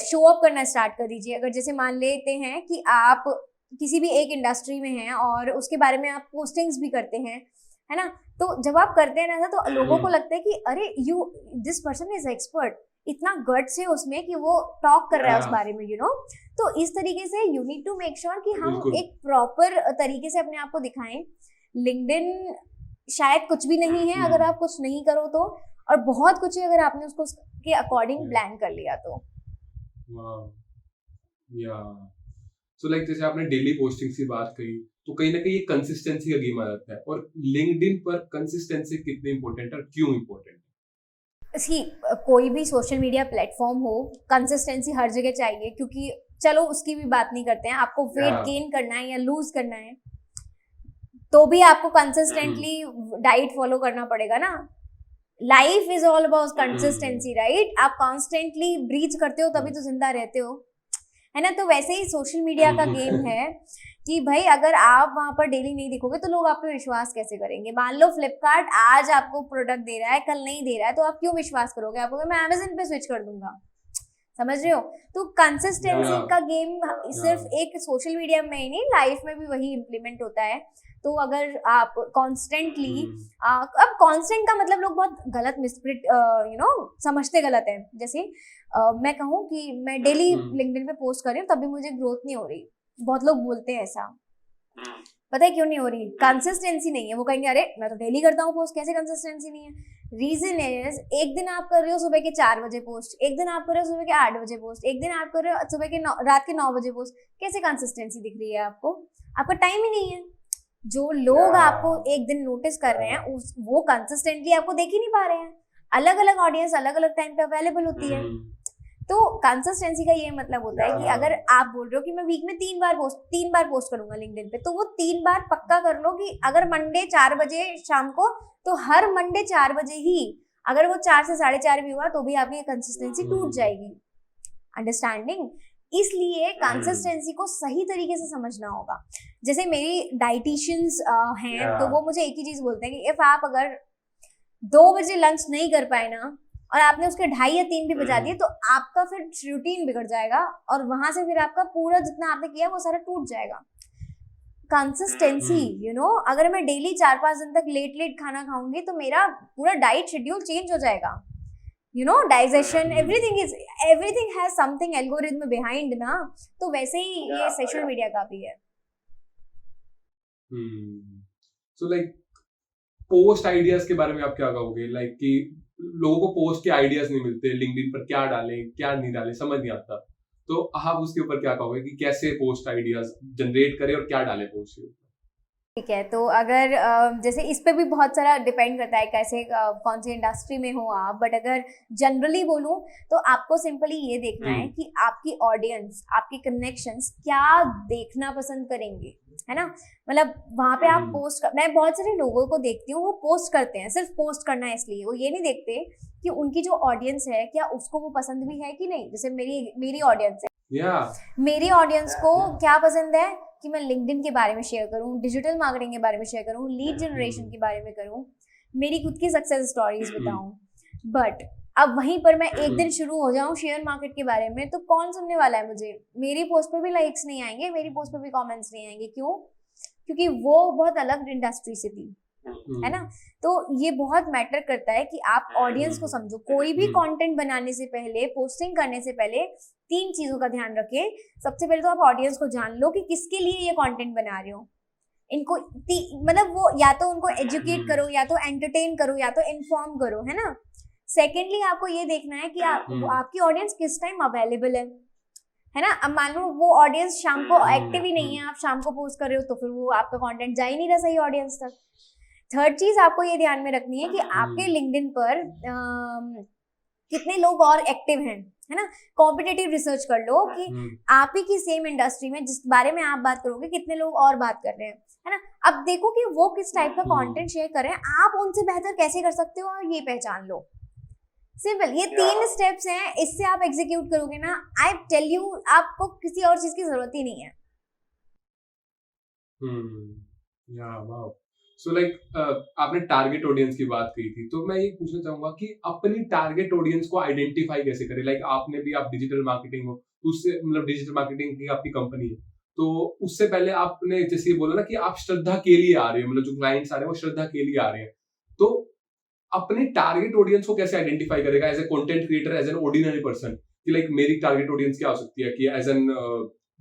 शो अप करना स्टार्ट कर दीजिए। अगर जैसे मान लेते हैं कि आप किसी भी एक इंडस्ट्री में हैं और उसके बारे में आप पोस्टिंग्स भी करते हैं, है ना, तो जब आप करते हैं ना, तो लोगों को लगता है कि अरे दिस पर्सन इज एक्सपर्ट, इतना गट्स है उसमें कि वो टॉक कर रहा है उस बारे में, यू नो। तो इस तरीके से you need to make sure कि हम एक प्रॉपर तरीके से अपने आप को दिखाएं। लिंक्डइन शायद कुछ भी नहीं है अगर आप कुछ नहीं करो तो, और बहुत कुछ है अगर आपने उसको के अकॉर्डिंग प्लान कर लिया तो। सो लाइक जैसे आपने डेली पोस्टिंग की बात कही, तो कहीं ना कहीं ये कंसिस्टेंसी का गेम आ जाता है, और लिंक्डइन पर कंसिस्टेंसी कितनी इंपॉर्टेंट है और क्यों इंपॉर्टेंट है? कोई भी सोशल मीडिया प्लेटफॉर्म हो, कंसिस्टेंसी हर जगह चाहिए, क्योंकि चलो उसकी भी बात नहीं करते हैं, आपको वेट Yeah. गेन करना है या लूज करना है तो भी आपको कंसिस्टेंटली डाइट फॉलो करना पड़ेगा ना। Life is all about consistency, right? आप कॉन्स्टेंटली ब्रीच करते हो तभी तो जिंदा रहते हो, है ना? तो वैसे ही सोशल मीडिया का गेम है कि भाई अगर आप वहां पर डेली नहीं दिखोगे तो लोग आप पे विश्वास कैसे करेंगे? मान लो फ्लिपकार्ट आज आपको प्रोडक्ट दे रहा है, कल नहीं दे रहा है, तो आप क्यों विश्वास करोगे? आप कहोगे मैं अमेजन पे स्विच कर दूंगा, समझ रहे हो? तो कंसिस्टेंसी Yeah. का गेम सिर्फ एक सोशल मीडिया में ही नहीं, लाइफ में भी वही इम्प्लीमेंट होता है। तो अगर आप कॉन्स्टेंटली अब कांस्टेंट का मतलब लोग बहुत गलत मिसप्रिट समझते गलत है। जैसे मैं कहूँ कि मैं डेली लिंक्डइन पे पोस्ट कर रही हूँ तब भी मुझे ग्रोथ नहीं हो रही, बहुत लोग बोलते हैं ऐसा। पता है क्यों नहीं हो रही? कंसिस्टेंसी नहीं है। वो कहेंगे अरे मैं तो डेली करता हूँ पोस्ट, कैसे कंसिस्टेंसी नहीं है? रीजन इज एक दिन आप कर रहे हो सुबह के 4 बजे पोस्ट, एक दिन आप कर रहे हो सुबह के 8 बजे पोस्ट, एक दिन आप कर रहे हो सुबह के रात के 9 बजे पोस्ट। कैसे कंसिस्टेंसी दिख रही है आपको? आपका टाइम ही नहीं है। जो लोग आपको एक दिन नोटिस कर रहे हैं वो कंसिस्टेंटली आपको देख ही नहीं पा रहे हैं। अलग अलग ऑडियंस अलग अलग टाइम पे अवेलेबल होती है। तो कंसिस्टेंसी का ये मतलब होता है कि अगर आप बोल रहे हो कि मैं वीक में 3 बार पोस्ट करूंगा लिंक्डइन पे, तो वो 3 बार पक्का कर लो कि अगर मंडे 4 बजे शाम को, तो हर मंडे 4 बजे ही, अगर वो 4 से 4:30 भी हुआ तो भी आपकी कंसिस्टेंसी टूट जाएगी। अंडरस्टैंडिंग? इसलिए कंसिस्टेंसी को सही तरीके से समझना होगा। जैसे मेरी डाइटिशियंस हैं तो वो मुझे एक ही चीज बोलते हैं कि इफ आप अगर 2 बजे लंच नहीं कर पाए ना और आपने उसके 2:30 या 3 भी बजा दिए, तो आपका फिर रूटीन बिगड़ जाएगा और वहां से फिर आपका पूरा जितना आपने किया वो सारा टूट जाएगा। कंसिस्टेंसी अगर मैं डेली 4-5 दिन तक लेट खाना खाऊंगी तो मेरा पूरा डाइट शेड्यूल चेंज हो जाएगा। Digestion, everything has something algorithm behind ना। तो वैसे ही ये सोशल मीडिया का भी है। सो लाइक पोस्ट आइडियाज के बारे में आप क्या कहोगे? लाइक कि लोगों को पोस्ट के आइडियाज नहीं मिलते, लिंक्डइन पर क्या डालें क्या नहीं डालें समझ नहीं आता, तो आप उसके ऊपर क्या कहोगे कि कैसे पोस्ट आइडियाज जनरेट करें और क्या डालें पोस्ट के ऊपर? ठीक है, तो अगर जैसे इस पे भी बहुत सारा डिपेंड करता है कैसे कौन सी इंडस्ट्री में हो आप, बट अगर जनरली बोलूं तो आपको सिंपली ये देखना है कि आपकी ऑडियंस, आपके कनेक्शंस क्या देखना पसंद करेंगे, है ना? मतलब वहां पे आप पोस्ट मैं बहुत सारे लोगों को देखती हूँ वो पोस्ट करते हैं, सिर्फ पोस्ट करना है इसलिए, वो ये नहीं देखते कि उनकी जो ऑडियंस है क्या उसको वो पसंद भी है कि नहीं। जैसे मेरी ऑडियंस है, मेरी ऑडियंस को क्या पसंद है कि मैं लिंक्डइन के बारे में शेयर करूं, डिजिटल मार्केटिंग के बारे में शेयर करूं, लीड जनरेशन के बारे में करूं, मेरी खुद की सक्सेस स्टोरीज बताऊं। बट अब वहीं पर मैं एक दिन शुरू हो जाऊं शेयर मार्केट के बारे में, तो कौन सुनने वाला है मुझे? मेरी पोस्ट पे भी लाइक्स नहीं आएंगे, मेरी पोस्ट पे भी कमेंट्स नहीं आएंगे। क्यों? क्योंकि वो बहुत अलग इंडस्ट्री से थी, है ना? तो ये बहुत मैटर करता है कि आप ऑडियंस को समझो। कोई भी कंटेंट बनाने से पहले, पोस्टिंग करने से पहले 3 चीजों का ध्यान रखें। सबसे पहले तो आप ऑडियंस को जान लो कि किसके लिए ये कंटेंट बना रहे हो। इनको मतलब वो या तो उनको एजुकेट करो, या तो एंटरटेन करो, या तो इन्फॉर्म करो, है ना? सेकेंडली आपको ये देखना है कि आपकी ऑडियंस किस टाइम अवेलेबल है ना? अब मान लो वो ऑडियंस शाम को एक्टिव ही नहीं है, आप शाम को पोस्ट कर रहे हो, तो फिर वो आपका कंटेंट जा ही नहीं रहा सही ऑडियंस तक। थर्ड चीज आपको ये ध्यान में रखनी है कि आपके लिंक्डइन पर कितने लोग और एक्टिव हैं, है ना? कॉम्पिटिटिव रिसर्च कर लो कि आप ही की सेम इंडस्ट्री में जिस बारे में आप बात करोगे कितने लोग और बात कर रहे हैं, है ना? अब देखो कि वो किस टाइप का कंटेंट शेयर कर रहे हैं, आप उनसे बेहतर कैसे कर सकते हो, और ये पहचान लो। सिंपल, ये 3 स्टेप्स हैं, इससे आप एग्जीक्यूट करोगे ना, आई टेल यू, आपको किसी और चीज की जरूरत ही नहीं है। सो लाइक आपने टारगेट ऑडियंस की बात की थी, तो मैं ये पूछना चाहूंगा कि अपनी टारगेट ऑडियंस को आइडेंटिफाई कैसे करें? लाइक आपने भी, आप डिजिटल मार्केटिंग हो, उससे मतलब डिजिटल मार्केटिंग की आपकी कंपनी है, तो उससे पहले आपने जैसे ये बोला ना कि आप श्रद्धा के लिए आ रहे हो, मतलब जो क्लाइंट्स आ रहे हैं वो श्रद्धा के लिए आ रहे हैं, तो अपने टारगेट ऑडियंस को कैसे आइडेंटिफाई करेगा as a content creator, as an ordinary person, कि लाइक मेरी टारगेट ऑडियंस क्या हो सकती है, कि एज एन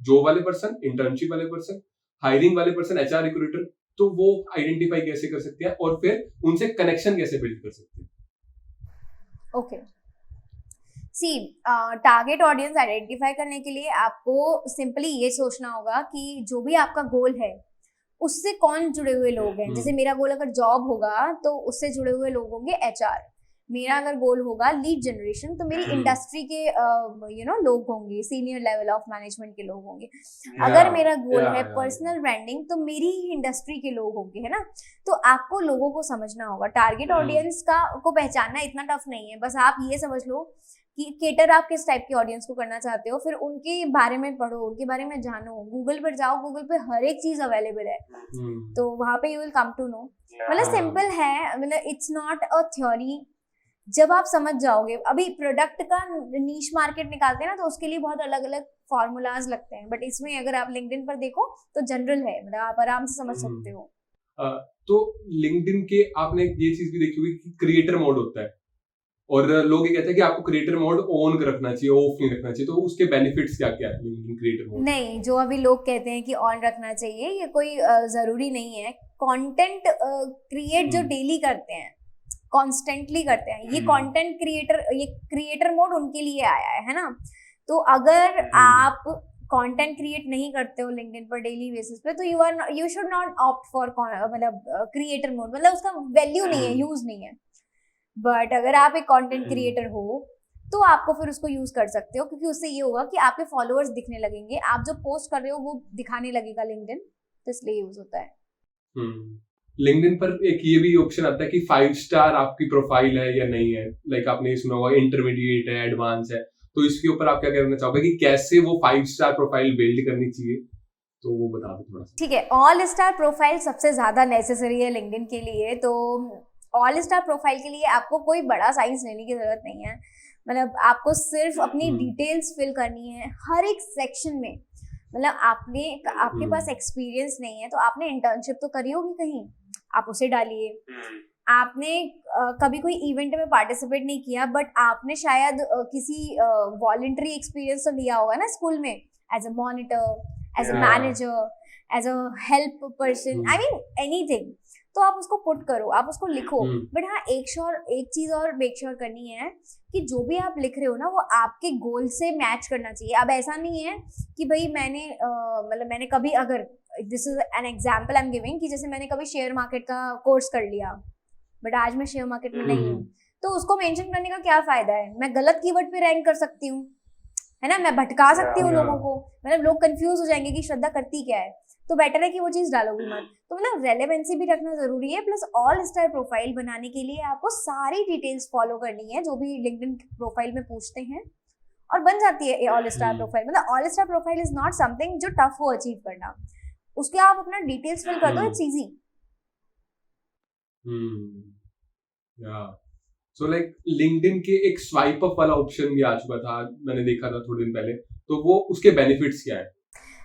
जॉब वाले पर्सन, इंटर्नशिप वाले पर्सन, हायरिंग वाले पर्सन, एचआर रिक्रूटर, तो वो आइडेंटिफाई कैसे कर सकते हैं और फिर उनसे कनेक्शन कैसे बिल्ड कर सकते हैं? ओके, सी टारगेट ऑडियंस आइडेंटिफाई करने के लिए आपको सिंपली ये सोचना होगा कि जो भी आपका गोल है उससे कौन जुड़े हुए लोग हैं। जैसे मेरा गोल अगर जॉब होगा तो उससे जुड़े हुए लोग होंगे एचआर, मेरा अगर गोल होगा लीड जनरेशन, तो मेरी इंडस्ट्री के लोग होंगे, सीनियर लेवल ऑफ मैनेजमेंट के लोग होंगे। अगर मेरा गोल है पर्सनल ब्रांडिंग, तो मेरी ही इंडस्ट्री के लोग होंगे, है ना। तो आपको लोगों को समझना होगा, टारगेट ऑडियंस को पहचानना इतना टफ नहीं है। बस आप ये समझ लो कि केटर आप किस टाइप की ऑडियंस को करना चाहते हो, फिर उनके बारे में पढ़ो, उनके बारे में जानो, गूगल पर जाओ, गूगल पे हर एक चीज अवेलेबल है, तो वहां पे you will come to know. मतलब सिंपल है, मतलब इट्स नॉट अ थ्योरी। जब आप समझ जाओगे, अभी प्रोडक्ट का नीश मार्केट निकालते हैं ना, तो उसके लिए बहुत अलग अलग फॉर्मूलाज लगते हैं, बट इसमें अगर आप लिंक्डइन पर देखो तो जनरल है, मतलब आप आराम से समझ सकते हो। तो लिंक्डइन के आपने ये चीज भी देखी होगी कि क्रिएटर मोड होता है, और लोग ये कहते हैं कि आपको क्रिएटर मोड ऑन रखना चाहिए, ऑफ नहीं रखना चाहिए, तो उसके बेनिफिट्स क्या क्या है लिंक्डइन क्रिएटर मोड? नहीं, जो अभी लोग कहते हैं कि ऑन रखना चाहिए, ये कोई जरूरी नहीं है। कंटेंट क्रिएट जो डेली करते हैं, कॉन्स्टेंटली करते हैं, ये कंटेंट क्रिएटर, ये क्रिएटर मोड उनके लिए आया है ना। तो अगर आप कंटेंट क्रिएट नहीं करते हो लिंक्डइन पर डेली बेसिस पे, तो you should not opt for मतलब क्रिएटर मोड, मतलब उसका वैल्यू नहीं है, यूज नहीं है। बट अगर आप एक कंटेंट क्रिएटर हो तो आपको फिर उसको यूज कर सकते हो, क्योंकि उससे ये होगा कि आपके फॉलोअर्स दिखने लगेंगे, आप जो पोस्ट कर रहे हो वो दिखाने लगेगा लिंक्डइन, तो इसलिए यूज होता है। लिंक्डइन पर एक ये भी ऑप्शन आता है कि 5 स्टार आपकी प्रोफाइल है या नहीं है, लाइक आपने ये सुना होगा इंटरमीडिएट है, एडवांस है, तो इसके ऊपर आप क्या कहना चाहोगे कि कैसे वो 5 स्टार प्रोफाइल बिल्ड करनी चाहिए, तो वो बता दो थोड़ा सा। ठीक है, ऑल स्टार प्रोफाइल सबसे ज्यादा नेसेसरी है लिंक्डइन के लिए। तो ऑल स्टार प्रोफाइल के लिए आपको कोई बड़ा साइंस लेने की जरूरत नहीं है, मतलब आपको सिर्फ अपनी डिटेल्स फिल करनी है हर एक सेक्शन में। मतलब आपके पास एक्सपीरियंस नहीं है तो आपने इंटर्नशिप तो करी होगी कहीं, आप उसे डालिए। आपने कभी कोई इवेंट में पार्टिसिपेट नहीं किया, बट आपने शायद किसी वॉलंटरी एक्सपीरियंस तो लिया होगा ना स्कूल में, as a monitor, as a manager, as a help person, I mean anything, तो आप उसको पुट करो, आप उसको लिखो। बट हाँ, एक चीज और मेक श्योर करनी है कि जो भी आप लिख रहे हो ना, वो आपके गोल से मैच करना चाहिए। अब ऐसा नहीं है कि भाई मैंने कभी, अगर this is an example I am giving, कि जैसे मैंने कभी शेयर मार्केट का कोर्स कर लिया, बट आज मैं शेयर मार्केट में नहीं हूँ, तो उसको मेंशन करने का क्या फायदा है? मैं गलत कीवर्ड पे रैंक कर सकती हूँ, है ना, मैं भटका सकती हूँ लोगों को, मतलब लोग कंफ्यूज हो जाएंगे कि श्रद्धा करती क्या है, तो बेटर है कि वो चीज डालोगी मत। तो मतलब रेलेवेंसी भी रखना जरूरी है, प्लस ऑल स्टार प्रोफाइल बनाने के लिए आपको सारी डिटेल्स फॉलो करनी है जो भी लिंक्डइन प्रोफाइल में पूछते हैं, और बन जाती है ऑल स्टार प्रोफाइल। मतलब all star profile is not something जो टफ हो अचीव करना, उसके आप अपना डिटेल्स फिल कर दो, it's easy. So like LinkedIn के एक स्वाइप अप वाला ऑप्शन भी आ चुका था, मैंने देखा था थोड़े दिन पहले, तो वो उसके बेनिफिट्स क्या है?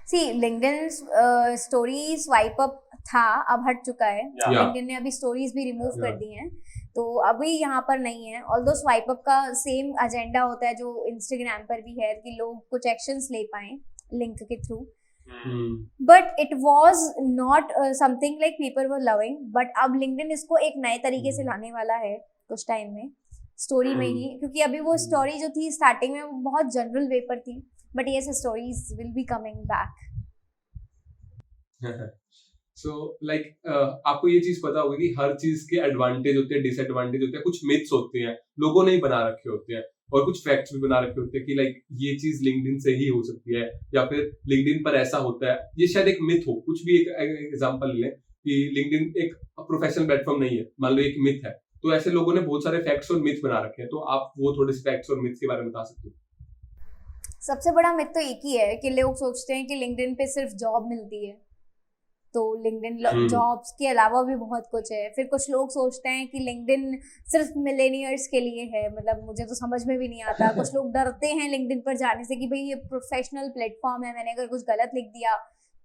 सी, लिंक्डइन स्टोरी स्वाइप अप था, अब हट चुका है। लिंक्डइन ने अभी स्टोरीज भी रिमूव कर दी हैं, तो अभी यहाँ पर नहीं है। ऑल्दो स्वाइप अप का सेम एजेंडा होता है जो इंस्टाग्राम पर भी है, कि लोग कुछ एक्शंस ले पाएं लिंक के through, but it was not something like people were loving. But अब लिंक्डइन इसको एक नए तरीके से लाने वाला है कुछ टाइम में, स्टोरी में ही, क्योंकि अभी वो स्टोरी जो थी स्टार्टिंग में वो बहुत जनरल वे पर थी, but yes, stories will be coming back. So like आपको ये चीज पता होगी कि हर चीज के एडवांटेज होते हैं, डिसएडवांटेज होते हैं, कुछ मिथ्स होते हैं लोगों ने ही बना रखे होते हैं, और कुछ फैक्ट्स भी बना रखे होते हैं कि लाइक ये चीज लिंक्डइन से ही हो सकती है, या फिर लिंक्डइन पर ऐसा होता है। ये शायद एक मिथ हो, कुछ भी एक एग्जांपल लें कि लिंक्डइन एक प्रोफेशनल प्लेटफॉर्म नहीं है, मान लो एक मिथ है, तो ऐसे लोगों ने बहुत सारे फैक्ट्स और मिथ बना रखे हैं, तो आप वो थोड़े से फैक्ट्स और मिथ्स के बारे में बता सकते हो? सबसे बड़ा मिथ तो एक ही है कि लोग सोचते हैं कि लिंक्डइन पे सिर्फ जॉब मिलती है, तो लिंक्डइन जॉब्स के अलावा भी बहुत कुछ है। फिर कुछ लोग सोचते हैं कि लिंक्डइन सिर्फ मिलेनियर्स के लिए है, मतलब मुझे तो समझ में भी नहीं आता। कुछ लोग डरते हैं लिंक्डइन पर जाने से कि भाई ये प्रोफेशनल प्लेटफॉर्म है, मैंने अगर कुछ गलत लिख दिया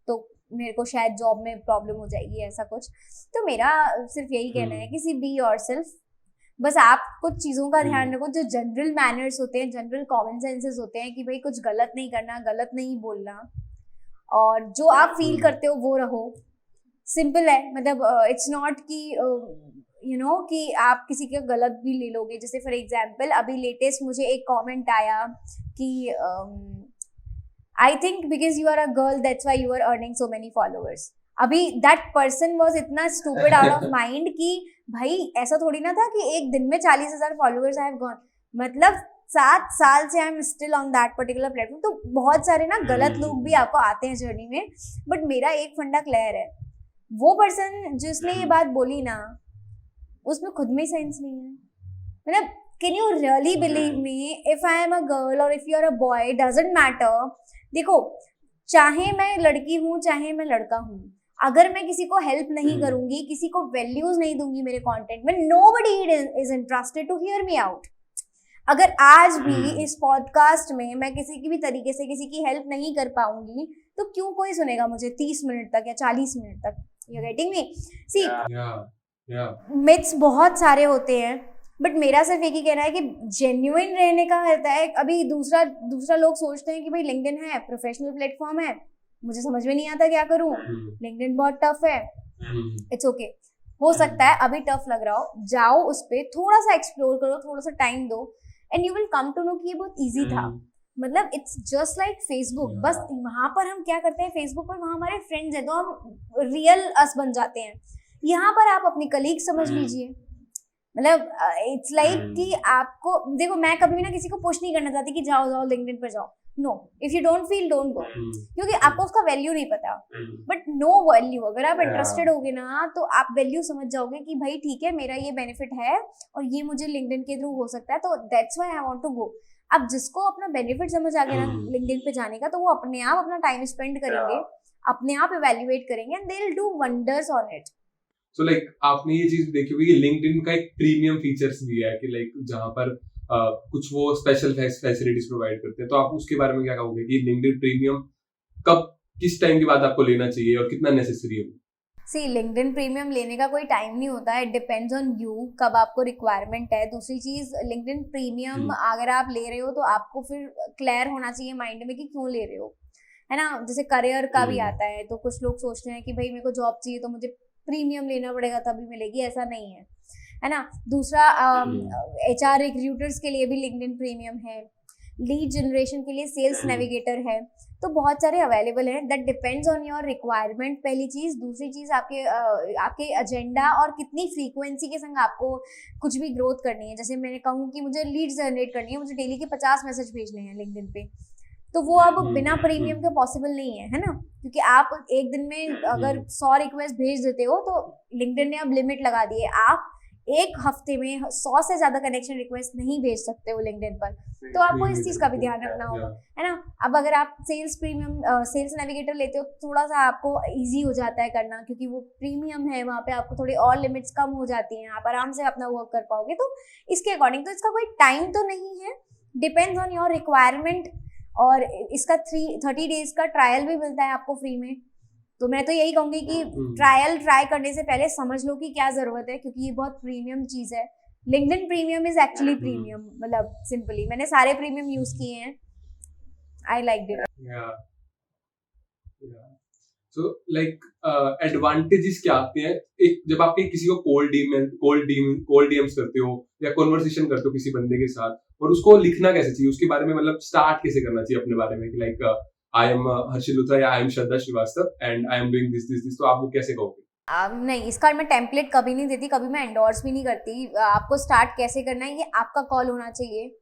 तो मेरे को शायद जॉब में प्रॉब्लम हो जाएगी, ऐसा कुछ। तो मेरा सिर्फ यही कहना है कि बी योरसेल्फ, बस आप कुछ चीजों का ध्यान रखो, जो जनरल मैनर्स होते हैं, जनरल कॉमन सेंसेस होते हैं, कि भाई कुछ गलत नहीं करना, गलत नहीं बोलना, और जो आप फील करते हो वो रहो। सिंपल है, मतलब इट्स नॉट कि कि आप किसी का गलत भी ले लोगे। जैसे फॉर एग्जाम्पल अभी लेटेस्ट मुझे एक कॉमेंट आया कि I think because you are a girl that's why you are earning so many followers. अभी दैट पर्सन वॉज इतना स्टूपिड आउट ऑफ माइंड कि भाई ऐसा थोड़ी ना था कि एक दिन में 40,000 फॉलोअर्स आई हैव गॉन, मतलब 7 साल से I am still on that particular platform. तो बहुत सारे ना गलत लोग भी आपको आते हैं जर्नी में, बट मेरा एक फंडा क्लियर है, वो पर्सन जिसने ये बात बोली ना, उसमें खुद में सेंस नहीं है। मतलब can you really believe me, if I am a girl और if you are a boy, doesn't matter. देखो, चाहे मैं लड़की हूँ चाहे मैं लड़का हूँ, अगर मैं किसी को हेल्प नहीं करूंगी, किसी को वैल्यूज नहीं दूंगी मेरे कंटेंट में, nobody is interested to hear me out. अगर आज भी इस पॉडकास्ट में मैं किसी की भी तरीके से किसी की हेल्प नहीं कर पाऊंगी, तो क्यों कोई सुनेगा मुझे 30 मिनट तक या 40 मिनट तक? You getting me? See, myths बहुत सारे होते हैं, बट मेरा सिर्फ एक ही कहना है कि जेन्युइन रहने का रहता है। अभी दूसरा लोग सोचते हैं कि भाई लिंक्डइन है, प्रोफेशनल प्लेटफॉर्म है, मुझे समझ में नहीं आता क्या करूं, लिंक्डइन बहुत टफ है। इट्स ओके, हो सकता है अभी टफ लग रहा हो, जाओ उस पे थोड़ा सा एक्सप्लोर करो, थोड़ा सा टाइम दो, and you will come to know कि ये बहुत इजी था। मतलब इट्स जस्ट लाइक फेसबुक, बस वहां पर हम क्या करते हैं, फेसबुक पर वहां हमारे फ्रेंड्स हैं तो हम रियल अस बन जाते हैं। यहाँ पर आप अपनी कलीग समझ लीजिए। मतलब इट्स लाइक कि आपको देखो, मैं कभी भी ना किसी को पुश नहीं करना चाहती कि जाओ लिंक्डइन पर जाओ। No, if you don't feel, don't go, क्योंकि आपको उसका वैल्यू नहीं पता। बट नो वैल्यू, अगर आप इंटरेस्टेड होगे ना तो आप वैल्यू समझ जाओगे कि भाई ठीक है, मेरा ये बेनिफिट है और ये मुझे लिंक्डइन के थ्रू हो सकता है, तो that's why I want to go. अब जिसको अपना बेनिफिट समझ आ गया ना लिंक्डइन पे जाने का, तो वो अपने आप अपना टाइम स्पेंड करेंगे, अपने आप इवैल्यूएट करेंगे, and they will do wonders on it. So like आपने ये चीज देखी होगी कि लिंक्डइन का एक प्रीमियम फीचर्स भी है कि लाइक जहां पर कुछ वो स्पेशल फैसिलिटीज प्रोवाइड करते हैं, तो आप उसके बारे में क्या कहोगे कि लिंक्डइन प्रीमियम कब, किस टाइम के बाद आपको लेना चाहिए और कितना नेसेसरी है? सी, लिंक्डइन प्रीमियम लेने का कोई टाइम नहीं होता है, इट डिपेंड्स ऑन यू, कब आपको रिक्वायरमेंट है। दूसरी चीज, लिंक्डइन प्रीमियम अगर आप ले रहे हो तो आपको फिर क्लियर होना चाहिए माइंड में कि क्यों ले रहे हो, है ना। जैसे करियर का भी आता है, तो कुछ लोग सोचते हैं कि भाई मेरे को जॉब चाहिए तो मुझे प्रीमियम लेना पड़ेगा तभी मिलेगी, ऐसा नहीं है ना। दूसरा, HR रिक्रूटर्स के लिए भी लिंक्डइन प्रीमियम है, लीड जनरेशन के लिए सेल्स नेविगेटर है, तो बहुत सारे अवेलेबल हैं। That depends on your requirement, पहली चीज। दूसरी चीज, आपके एजेंडा और कितनी फ्रीक्वेंसी के संग आपको कुछ भी ग्रोथ करनी है। जैसे मैंने कहूँ कि मुझे लीड जनरेट करनी है, मुझे डेली के 50 मैसेज भेजने हैं लिंक्डइन पे, तो वो अब बिना प्रीमियम के पॉसिबल नहीं है ना, क्योंकि आप एक दिन में अगर 100 रिक्वेस्ट भेज देते हो तो लिंक्डइन ने अब लिमिट लगा दी है, आप एक हफ्ते में 100 से ज्यादा कनेक्शन रिक्वेस्ट नहीं भेज सकते हो लिंक्डइन पर। तो आपको इस चीज का भी ध्यान रखना होगा, है ना। अब अगर आप सेल्स नेविगेटर लेते हो, थोड़ा सा आपको इजी हो जाता है करना, क्योंकि वो प्रीमियम है, वहाँ पे आपको थोड़ी और लिमिट्स कम हो जाती हैं, आप आराम से अपना वर्क कर पाओगे। तो इसके अकॉर्डिंग, तो इसका कोई टाइम तो नहीं है, डिपेंड्स ऑन योर रिक्वायरमेंट। और इसका 30 डेज का ट्रायल भी मिलता है आपको फ्री में। तो मैं तो यही कहूंगी कि ट्राई करने से पहले समझ लो कि क्या जरूरत है, क्योंकि ये बहुत प्रीमियम चीज है। LinkedIn premium is actually premium, मतलब सिंपली मैंने सारे प्रीमियम यूज किए हैं, I like it. So like advantages क्या आते हैं एक जब आप किसी को कोल्ड डीएम्स करते हो या कॉन्वर्सेशन करते हो किसी बंदे के साथ, और उसको लिखना कैसे चाहिए, उसके बारे में मतलब स्टार्ट कैसे करना चाहिए अपने बारे में कि like I am Harshit Luthra या I am Shraddha Srivastava and I am doing this, तो आप वो कैसे कहोगे? नहीं, इसका मैं टेम्पलेट कभी नहीं देती, कभी मैं एंडोर्स भी नहीं करती। आपको स्टार्ट कैसे करना है ये आपका कॉल होना चाहिए।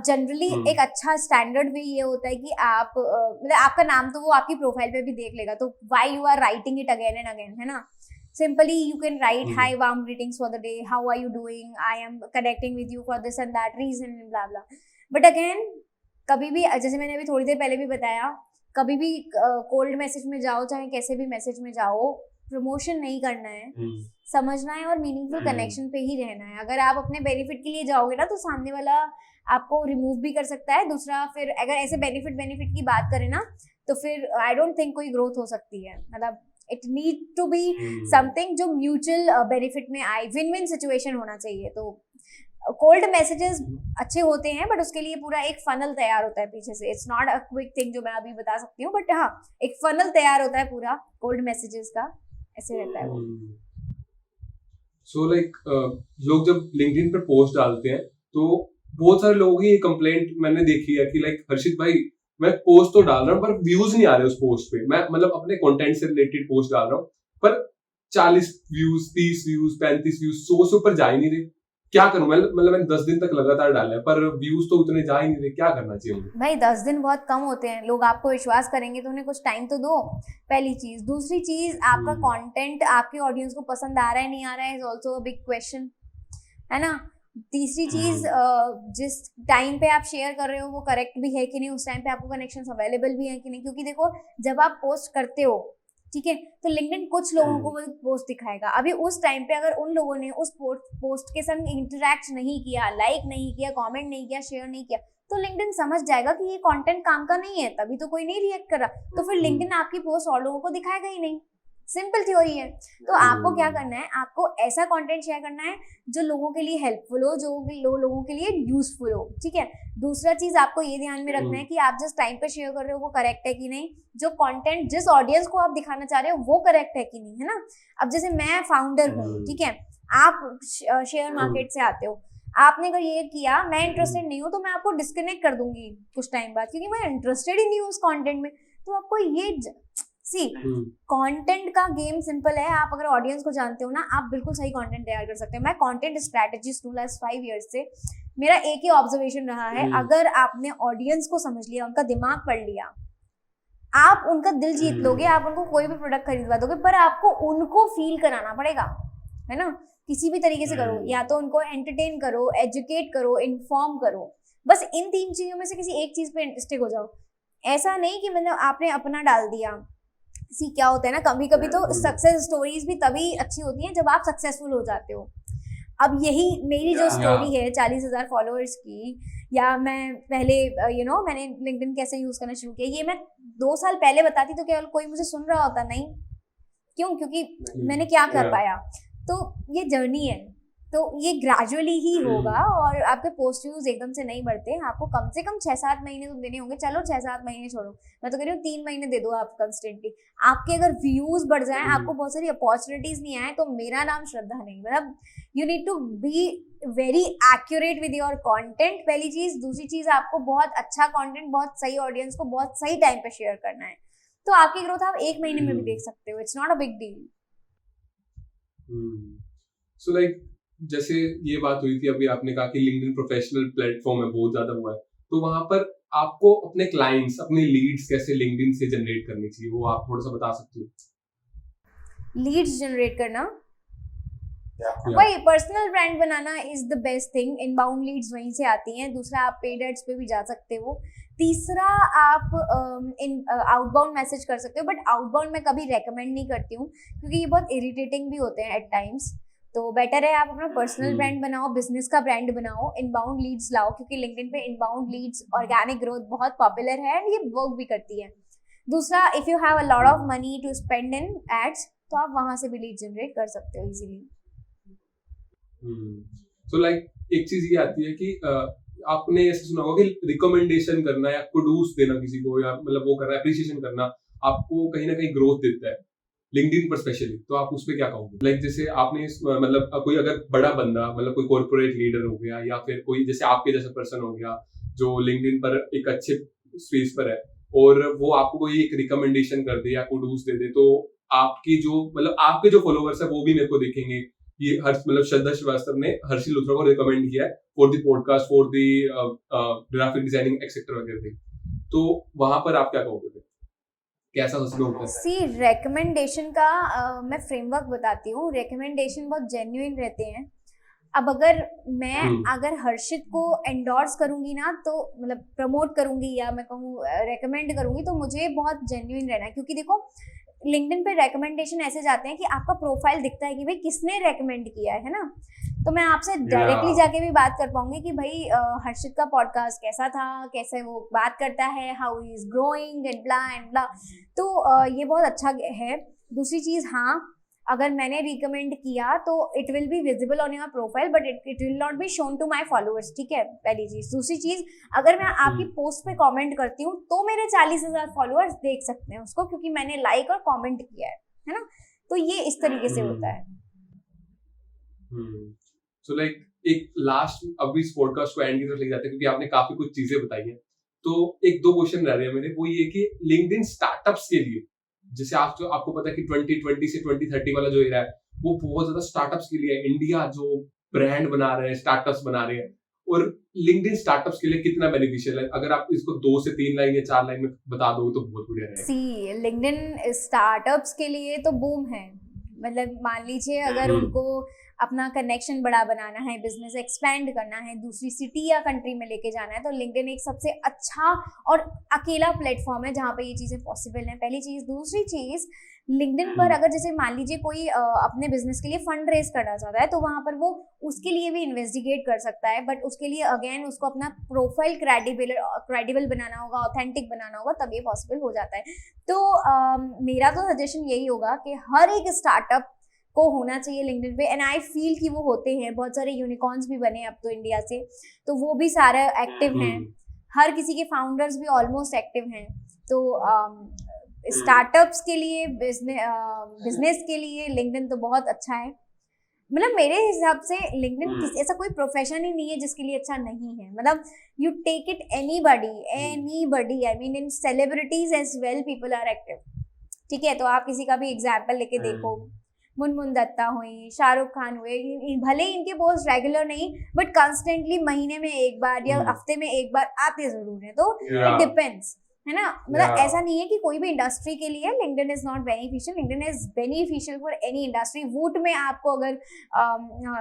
जनरली एक अच्छा स्टैंडर्ड वे ये होता है कि आप मतलब आपका नाम तो वो आपकी प्रोफाइल पे भी देख लेगा, तो why you are writing it again and again, है ना। Simply you can write, hi, warm greetings for the day, how are you doing, I am connecting with you for this and that reason, blah blah. But again, कभी भी, जैसे मैंने अभी थोड़ी देर पहले भी बताया, कभी भी कोल्ड मैसेज में जाओ, चाहे कैसे भी मैसेज में जाओ, प्रमोशन नहीं करना है, समझना है और मीनिंगफुल कनेक्शन पे ही रहना है। अगर आप अपने बेनिफिट के लिए जाओगे ना, तो सामने वाला आपको रिमूव भी कर सकता है। दूसरा, फिर अगर ऐसे बेनिफिट की बात करें ना, तो फिर आई डोंट थिंक कोई ग्रोथ हो सकती है। मतलब it need to be something जो म्यूचुअल बेनिफिट में आए, विन विन सिचुएशन होना चाहिए। तो कोल्ड मैसेजेस अच्छे होते हैं, बट उसके लिए पूरा एक फनल तैयार होता है पीछे से। It's not a quick thing जो मैं अभी बता सकती हूँ, बट हाँ, एक फनल तैयार होता है पूरा कोल्ड मैसेजेस का, ऐसे रहता है वो। सो लाइक लोग जब लिंक्डइन पर पोस्ट डालते हैं, तो बहुत सारे लोगों की ये कंप्लेंट मैंने देखी है कि लाइक हर्षित भाई, मैं पोस्ट तो डाल रहा हूँ पर व्यूज नहीं आ रहे उस पोस्ट पे, मैं मतलब अपने कंटेंट से रिलेटेड पोस्ट डाल रहा हूँ पर 40 व्यूज, 30 व्यूज, 35 व्यूज, 100 से ऊपर जा ही नहीं रहे। क्या करूं मैं? मतलब मैंने 10 दिन तक लगातार डाला है, पर व्यूज तो उतने जा ही नहीं रहे। क्या करना चाहिए मुझे? भाई 10 दिन बहुत कम होते हैं, लोग आपको विश्वास करेंगे तो उन्हें कुछ टाइम तो दो, पहली चीज। दूसरी चीज, आपका कंटेंट आपके ऑडियंस को पसंद आ रहा है नहीं आ रहा है is also a big question, है ना। तीसरी चीज, जिस टाइम पे आप शेयर कर रहे हो वो करेक्ट भी है कि नहीं, उस टाइम पे आपको कनेक्शंस अवेलेबल भी है कि नहीं। क्योंकि देखो, जब आप पोस्ट करते हो, ठीक है, तो लिंक्डइन कुछ लोगों को वो पोस्ट दिखाएगा। अभी उस टाइम पे अगर उन लोगों ने उस पोस्ट के संग इंटरेक्ट नहीं किया, लाइक नहीं किया, कमेंट नहीं किया, शेयर नहीं किया, तो लिंक्डइन समझ जाएगा कि ये कंटेंट काम का नहीं है, तभी तो कोई नहीं रिएक्ट कर रहा, तो फिर लिंक्डइन आपकी पोस्ट और लोगों को दिखाएगा ही नहीं। सिंपल थ्योरी है। तो आपको क्या करना है, आपको ऐसा कंटेंट शेयर करना है जो लोगों के लिए हेल्पफुल हो, जो लोगों के लिए यूजफुल हो, ठीक है। दूसरा चीज आपको ये ध्यान में रखना है कि आप जिस टाइम पे शेयर कर रहे हो वो करेक्ट है कि नहीं, जो कंटेंट जिस ऑडियंस को आप दिखाना चाह रहे हो वो करेक्ट है कि नहीं, है ना। अब जैसे मैं फाउंडर हूँ, ठीक है, आप शेयर मार्केट से आते हो, आपने अगर ये किया, मैं इंटरेस्टेड नहीं हूँ, तो मैं आपको डिस्कनेक्ट कर दूंगी कुछ टाइम बाद, क्योंकि मैं इंटरेस्टेड ही नहीं हूँ उस कंटेंट में। तो आपको ये कंटेंट का गेम सिंपल है। आप अगर ऑडियंस को जानते हो ना, आप बिल्कुल सही कंटेंट तैयार कर सकते हो। मैं कंटेंट स्ट्रेटजिस्ट हूँ लास्ट 5 इयर्स से। मेरा एक ही ऑब्जर्वेशन रहा है, अगर आपने ऑडियंस को समझ लिया, उनका दिमाग पढ़ लिया, आप उनका दिल जीत लोगे, आप उनको कोई भी प्रोडक्ट खरीदवा दोगे, पर आपको उनको फील कराना पड़ेगा, है ना। किसी भी तरीके से करो, या तो उनको एंटरटेन करो, एजुकेट करो, इन्फॉर्म करो, बस इन 3 चीजों में से किसी एक चीज पे इंटरेस्टेड हो जाओ। ऐसा नहीं कि मतलब आपने अपना डाल दिया। सी क्या होता है ना, कभी कभी तो सक्सेस स्टोरीज भी तभी अच्छी होती हैं जब आप सक्सेसफुल हो जाते हो। अब यही मेरी जो स्टोरी है 40,000 फॉलोअर्स की, या मैं पहले मैंने लिंक्डइन कैसे यूज करना शुरू किया, ये मैं 2 साल पहले बताती तो केवल कोई मुझे सुन रहा होता? नहीं। क्यों? क्योंकि मैंने क्या कर पाया। तो ये जर्नी है, तो ये ग्रेजुअली ही होगा, और आपके पोस्ट व्यूज एकदम से नहीं बढ़ते। आपको कम से कम 6-7 महीने तो देने होंगे। चलो 6-7 महीने छोड़ो, मैं तो कह रही हूँ 3 महीने दे दो आप कंस्टेंटली। आपके अगर व्यूज बढ़ जाए, आपको बहुत सारी अपॉर्चुनिटीज नहीं आए, तो मेरा नाम श्रद्धा नहीं। मतलब you need to be very accurate with your content, पहली चीज। दूसरी चीज, आपको बहुत अच्छा कंटेंट बहुत सही ऑडियंस को बहुत सही टाइम पे शेयर करना है, तो आपकी ग्रोथ आप 1 महीने में भी देख सकते हो। It's not a big deal. So like जैसे ये बात हुई थी अभी, आपने कहा कि लिंक्डइन प्रोफेशनल प्लेटफॉर्म है, बहुत ज्यादा हुआ है, तो वहां पर आपको अपने क्लाइंट्स, अपने लीड्स कैसे लिंक्डइन से जनरेट करनी चाहिए, वो आप थोड़ा सा बता सकते हो? लीड्स जनरेट करना, वही पर्सनल ब्रांड बनाना is the best thing. Inbound leads वहीं से आती हैं। दूसरा, आप पेड एड्स पे भी जा सकते हो। तीसरा, आप आउटबाउंड मैसेज कर सकते हो, बट आउटबाउंड मैं कभी रेकमेंड नहीं करती हूँ, क्योंकि ये बहुत इरिटेटिंग भी होते हैं एट टाइम्स। तो बेटर है आप अपना पर्सनल ब्रांड बनाओ, बिजनेस का ब्रांड बनाओ, इनबाउंड लीड्स लाओ, क्योंकि लिंक्डइन पे इनबाउंड लीड्स, ऑर्गेनिक ग्रोथ बहुत पॉपुलर है एंड ये वर्क भी करती है। दूसरा, if you have a lot of money to spend in ads, तो आप वहां से भी लीड जनरेट कर सकते हो इजीली। सो लाइक एक चीज ये आती है कि आपने ऐसे सुना होगा कि रिकमेंडेशन करना या कुडूस देना किसी को, या मतलब वो करना, एप्रिसिएशन करना, आपको कहीं ना कहीं ग्रोथ देता है लिंक्डइन पर स्पेशली। तो आप उस पर क्या कहोगे? लाइक जैसे आपने मतलब कोई अगर बड़ा बंदा, मतलब कोई कॉर्पोरेट लीडर हो गया, या फिर कोई जैसे आपके जैसा पर्सन हो गया जो लिंक्डइन पर एक अच्छे स्पेस पर है, और वो आपको कोई एक रिकमेंडेशन कर दे या कुडूस दे दे, तो आपकी जो मतलब आपके जो फॉलोवर्स है वो भी मेरे को देखेंगे ये मतलब श्रद्धा श्रीवास्तव ने हर्षिल लूथरा को रिकमेंड किया है for the podcast, for the graphic designing etcetera वगैरह। तो वहां पर आप क्या कहोगे, कैसा उसमें होता है? सी रिकमेंडेशन का मैं फ्रेमवर्क बताती हूँ। रिकमेंडेशन बहुत जेन्युइन रहते हैं। अब अगर मैं अगर हर्षित को एंडोर्स करूंगी ना, तो मतलब प्रमोट करूंगी या मैं कहूँ रेकमेंड करूंगी, तो मुझे बहुत जेन्युइन रहना है। क्योंकि देखो, लिंक्डइन पे रेकमेंडेशन ऐसे जाते हैं कि आपका प्रोफाइल दिखता है कि भाई किसने रेकमेंड किया है ना। तो मैं आपसे डायरेक्टली जाके भी बात कर पाऊंगी कि भाई हर्षित का पॉडकास्ट कैसा था, कैसे वो बात करता है, how he is growing and blah and blah. तो ये बहुत अच्छा है। दूसरी चीज, हाँ, अगर मैंने रिकमेंड किया तो it will be visible on your profile, but it will not be shown to my followers, ठीक है, पहली चीज। दूसरी चीज, अगर मैं आपकी पोस्ट पे कमेंट करती हूँ तो मेरे 40,000 फॉलोअर्स देख सकते हैं उसको, क्योंकि मैंने लाइक और कमेंट किया है ना। तो ये इस तरीके से होता है। सो लाइक एक लास्ट, अब इस पॉडकास्ट को एंड की तरफ ले जाते हैं, क्योंकि आपने काफी कुछ चीजें बताई हैं। तो एक दो क्वेश्चन रह रहे हैं मेरे, वो ये कि लिंक्डइन स्टार्टअप्स के लिए जैसे आपको पता है कि 2020 से 2030 वाला जो एरा है वो बहुत ज्यादा स्टार्टअप्स के लिए है। इंडिया जो ब्रांड बना रहे हैं, स्टार्टअप्स बना रहे हैं, और लिंक्डइन स्टार्टअप्स के लिए कितना बेनिफिशियल है? अगर आप इसको 2 से 3 लाइन या 4 लाइन में बता दोगे तो बहुत बढ़िया रहेगा। सी लिंक्डइन स्टार्टअप्स के लिए तो बूम है। मतलब मान लीजिए अगर उनको अपना कनेक्शन बड़ा बनाना है, बिजनेस एक्सपेंड करना है, दूसरी सिटी या कंट्री में लेके जाना है, तो लिंक्डइन एक सबसे अच्छा और अकेला प्लेटफॉर्म है जहाँ पे ये चीज़ें पॉसिबल हैं। पहली चीज़। दूसरी चीज़, लिंक्डइन पर अगर जैसे मान लीजिए कोई अपने बिजनेस के लिए फंड रेज करना चाहता है तो वहाँ पर वो उसके लिए भी इन्वेस्टिगेट कर सकता है, बट उसके लिए अगेन उसको अपना प्रोफाइल क्रेडिबल बनाना होगा, ऑथेंटिक बनाना होगा, तब ये पॉसिबल हो जाता है। तो मेरा तो सजेशन यही होगा कि हर एक स्टार्टअप को होना चाहिए लिंक्डइन पे, एंड आई फील कि वो होते हैं। बहुत सारे यूनिकॉर्न्स भी बने अब तो इंडिया से, तो वो भी सारे एक्टिव हैं। हर किसी के फाउंडर्स भी ऑलमोस्ट एक्टिव हैं। तो स्टार्टअप्स के लिए, बिजनेस के लिए लिंक्डइन तो बहुत अच्छा है। मतलब मेरे हिसाब से लिंक्डइन ऐसा कोई प्रोफेशन ही नहीं है जिसके लिए अच्छा नहीं है। मतलब you take it anybody, I mean in celebrities as well people are active. ठीक है, तो आप किसी का भी एग्जाम्पल लेके देखो, मुनमुन दत्ता हुई, शाहरुख खान हुए, भले ही इनके पोस्ट रेगुलर नहीं बट कंस्टेंटली महीने में एक बार या हफ्ते में एक बार आते जरूर है। तो इट डिपेंड्स, है ना। मतलब ऐसा नहीं है कि कोई भी इंडस्ट्री के लिए LinkedIn is not beneficial. LinkedIn is beneficial for any industry. वूट में आपको अगर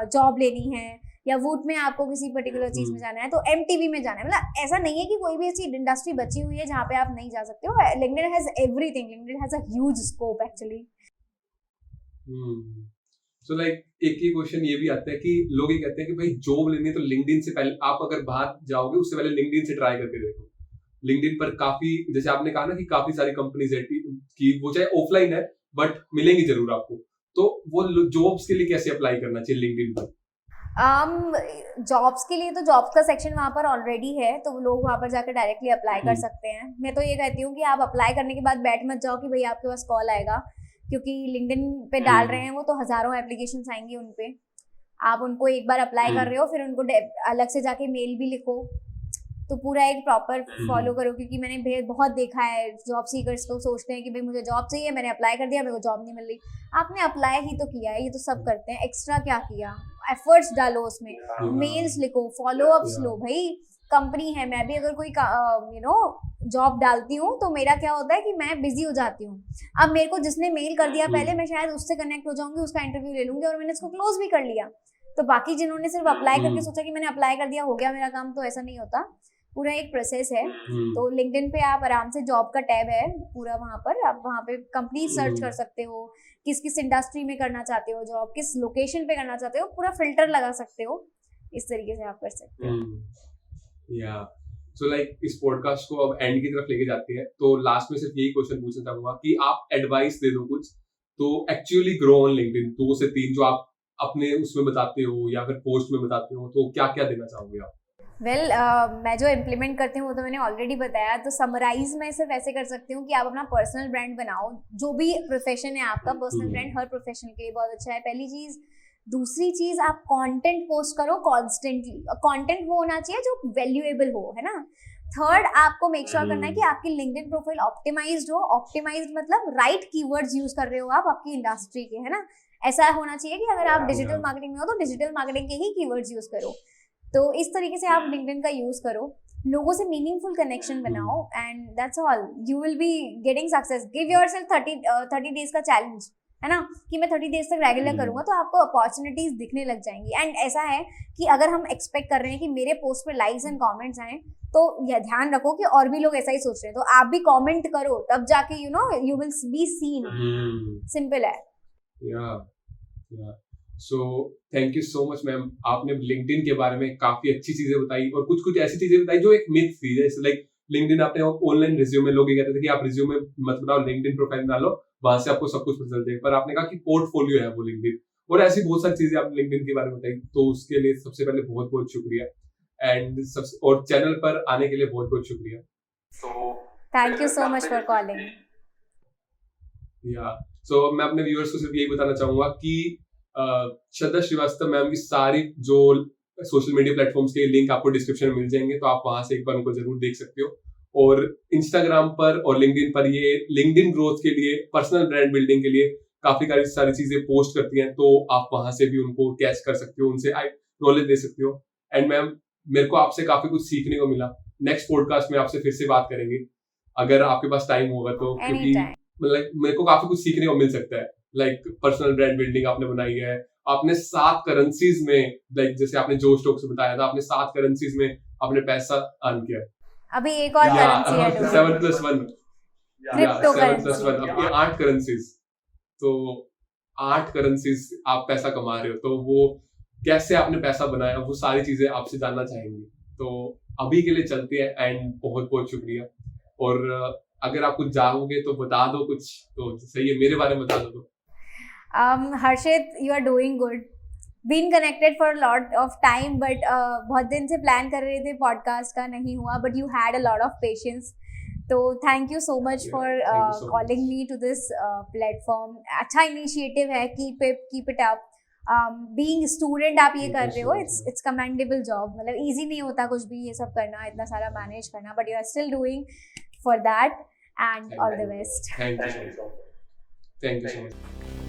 जॉब लेनी है या वूट में आपको किसी पर्टिकुलर चीज में जाना है तो एमटीवी में जाना है। मतलब ऐसा नहीं है कि कोई भी ऐसी इंडस्ट्री बची हुई है जहाँ पे आप नहीं जा सकते हो। LinkedIn has everything. LinkedIn has a huge scope actually. So like एक ही क्वेश्चन ये भी आता है कि लोग ये कहते हैं कि भाई जॉब लेनी है तो लिंक्डइन से पहले, आप अगर बाहर जाओगे उससे पहले लिंक्डइन से ट्राई करके देखो। लिंक्डइन पर काफी, जैसे आपने कहा ना कि काफी सारी कंपनीज है कि वो चाहे ऑफलाइन है बट मिलेंगी जरूर आपको, तो वो जॉब्स के लिए कैसे अप्लाई करना चाहिए लिंक्डइन पर? जॉब्स के लिए तो जॉब्स का सेक्शन वहाँ पर ऑलरेडी है, तो लोग वहाँ पर जाकर डायरेक्टली अप्लाई कर सकते हैं। मैं तो ये कहती हूँ कि आप अप्लाई करने के बाद बैठ मत जाओ कि भाई आपके पास कॉल आएगा, क्योंकि लिंक्डइन पे डाल रहे हैं वो तो हजारों एप्लीकेशंस आएंगी उन पे। आप उनको एक बार अप्लाई कर रहे हो, फिर उनको अलग से जाके मेल भी लिखो, तो पूरा एक प्रॉपर फॉलो करो। क्योंकि मैंने बहुत देखा है जॉब सीकर्स को सोचते हैं कि भाई मुझे जॉब चाहिए, मैंने अप्लाई कर दिया, मेरे को जॉब नहीं मिल रही। आपने अप्लाई ही तो किया है, ये तो सब करते हैं। एक्स्ट्रा क्या किया? एफर्ट्स डालो उसमें, मेल्स लिखो, फॉलो अप्स लो। भाई कंपनी है, मैं भी अगर कोई जॉब डालती हूँ तो मेरा क्या होता है कि मैं बिजी हो जाती हूँ। अब मेरे को जिसने मेल कर दिया पहले, मैं शायद उससे कनेक्ट हो जाऊंगी, उसका इंटरव्यू ले लूंगी और मैंने इसको क्लोज भी कर लिया। तो बाकी जिन्होंने सिर्फ अप्लाई करके सोचा कि मैंने अप्लाई कर दिया, हो गया मेरा काम, तो ऐसा नहीं होता। पूरा एक प्रोसेस है। तो लिंक्डइन पे आप आराम से जॉब का टैब है पूरा, वहाँ पर आप वहाँ पे कंपनी सर्च कर सकते हो, किस किस इंडस्ट्री में करना चाहते हो जॉब, किस लोकेशन पे करना चाहते हो, पूरा फिल्टर लगा सकते हो। इस तरीके से आप कर सकते हो। या सो लाइक इस पॉडकास्ट को अब एंड की तरफ लेके जाते हैं, तो लास्ट में सिर्फ यही क्वेश्चन पूछना चाहूंगा कि आप एडवाइस दे दो कुछ तो एक्चुअली ग्रो ऑन लिंक्डइन। 2 से 3 जो आप अपने उसमें बताते हो या फिर पोस्ट में बताते हो, तो क्या क्या देना चाहोगे आप? मैं जो इम्प्लीमेंट करती हूँ वो तो मैंने ऑलरेडी बताया। तो समराइज मैं सिर्फ ऐसे कर सकती हूँ कि आप अपना पर्सनल ब्रांड बनाओ। जो भी प्रोफेशन है आपका, पर्सनल ब्रांड हर प्रोफेशन के लिए बहुत अच्छा है, पहली चीज। दूसरी चीज, आप कंटेंट पोस्ट करो कॉन्स्टेंटली। कंटेंट वो होना चाहिए जो वैल्यूएबल हो, है ना। थर्ड, आपको मेक श्योर करना है कि आपकी लिंक्डइन प्रोफाइल ऑप्टिमाइज्ड हो। ऑप्टिमाइज्ड मतलब राइट कीवर्ड्स यूज कर रहे हो आप आपकी इंडस्ट्री के, है ना। ऐसा होना चाहिए कि अगर आप डिजिटल मार्केटिंग में हो तो डिजिटल मार्केटिंग के ही कीवर्ड्स यूज करो। तो इस तरीके से आप लिंक्डइन का यूज करो, लोगों से मीनिंगफुल कनेक्शन बनाओ, and that's all. You will be getting success. Give yourself 30 days का चैलेंज, है ना, कि मैं 30 डेज तक रेगुलर करूंगा, तो आपको अपॉर्चुनिटीज दिखने लग जाएंगी। एंड ऐसा है कि अगर हम एक्सपेक्ट कर रहे हैं कि मेरे पोस्ट पे लाइक्स एंड कमेंट्स आए, तो यह ध्यान रखो कि और भी लोग ऐसा ही सोच रहे हैं, तो आप भी कमेंट करो, तब जाके you will be seen. Simple है। So thank you so much ma'am, आपने लिंक्डइन के बारे में काफी अच्छी चीजें बताई और कुछ कुछ ऐसी चीजें बताई जो एक मिथ थी। जैसे लाइक लिंक्डइन, आपने ऑनलाइन रिज्यूमे, लोग ये कहते थे कि आप रिज्यूमे मत बनाओ, लिंक्डइन प्रोफाइल बना लो, वहां से आपको सब कुछ पता चल जाएगा। पर आपने कहा कि पोर्टफोलियो है वो लिंक्डइन, और ऐसी बहुत सारी चीजें आपने लिंक्डइन के बारे में बताई। तो उसके लिए सबसे पहले बहुत बहुत शुक्रिया, एंड और चैनल पर आने के लिए बहुत बहुत शुक्रिया। तो thank you so much for calling. या सो मैं अपने व्यूअर्स को सिर्फ यही बताना चाहूंगा कि श्रद्धा श्रीवास्तव मैम की सारी जो सोशल मीडिया प्लेटफॉर्म्स के लिंक आपको डिस्क्रिप्शन में मिल जाएंगे, तो आप वहां से एक बार उनको जरूर देख सकते हो। और इंस्टाग्राम पर और लिंक्डइन पर ये लिंक्डइन ग्रोथ के लिए, पर्सनल ब्रांड बिल्डिंग के लिए काफी सारी चीजें पोस्ट करती हैं, तो आप वहां से भी उनको कैच कर सकते हो, उनसे नॉलेज ले सकते हो। एंड मैम, मेरे को आपसे काफी कुछ सीखने को मिला। नेक्स्ट पॉडकास्ट में आपसे फिर से बात करेंगे अगर आपके पास टाइम होगा तो, क्योंकि मतलब मेरे को काफी कुछ सीखने को मिल सकता है। लाइक पर्सनल ब्रांड बिल्डिंग आपने बनाई है, आपने 7 करेंसीज में, लाइक जैसे आपने जो स्टॉक से बताया था, आपने 7 करेंसीज में आपने पैसा अर्न किया। अभी एक और करेंसी है 7+1 क्रिप्टो 7+1 अब ये 8 करेंसीज, तो 8 करेंसीज आप पैसा कमा रहे हो, तो वो कैसे आपने पैसा बनाया वो सारी चीजें आपसे जानना चाहेंगे। तो अभी के लिए चलते हैं एंड बहुत बहुत शुक्रिया। और अगर आप कुछ जानोगे तो बता दो कुछ, तो सही है, मेरे बारे में बता दो। हर्षित, you are doing good. Been connected for a lot of time, but बहुत दिन से प्लान कर रहे थे पॉडकास्ट का, नहीं हुआ, but you had a lot of patience. तो thank you so much for calling me to this platform. अच्छा इनिशिएटिव है, keep it up. Being student आप ये कर रहे हो, इट्स कमेंडेबल जॉब। मतलब इजी नहीं होता कुछ भी ये सब करना, इतना सारा मैनेज करना, but you are still doing for that, and all the best. Thank you so much.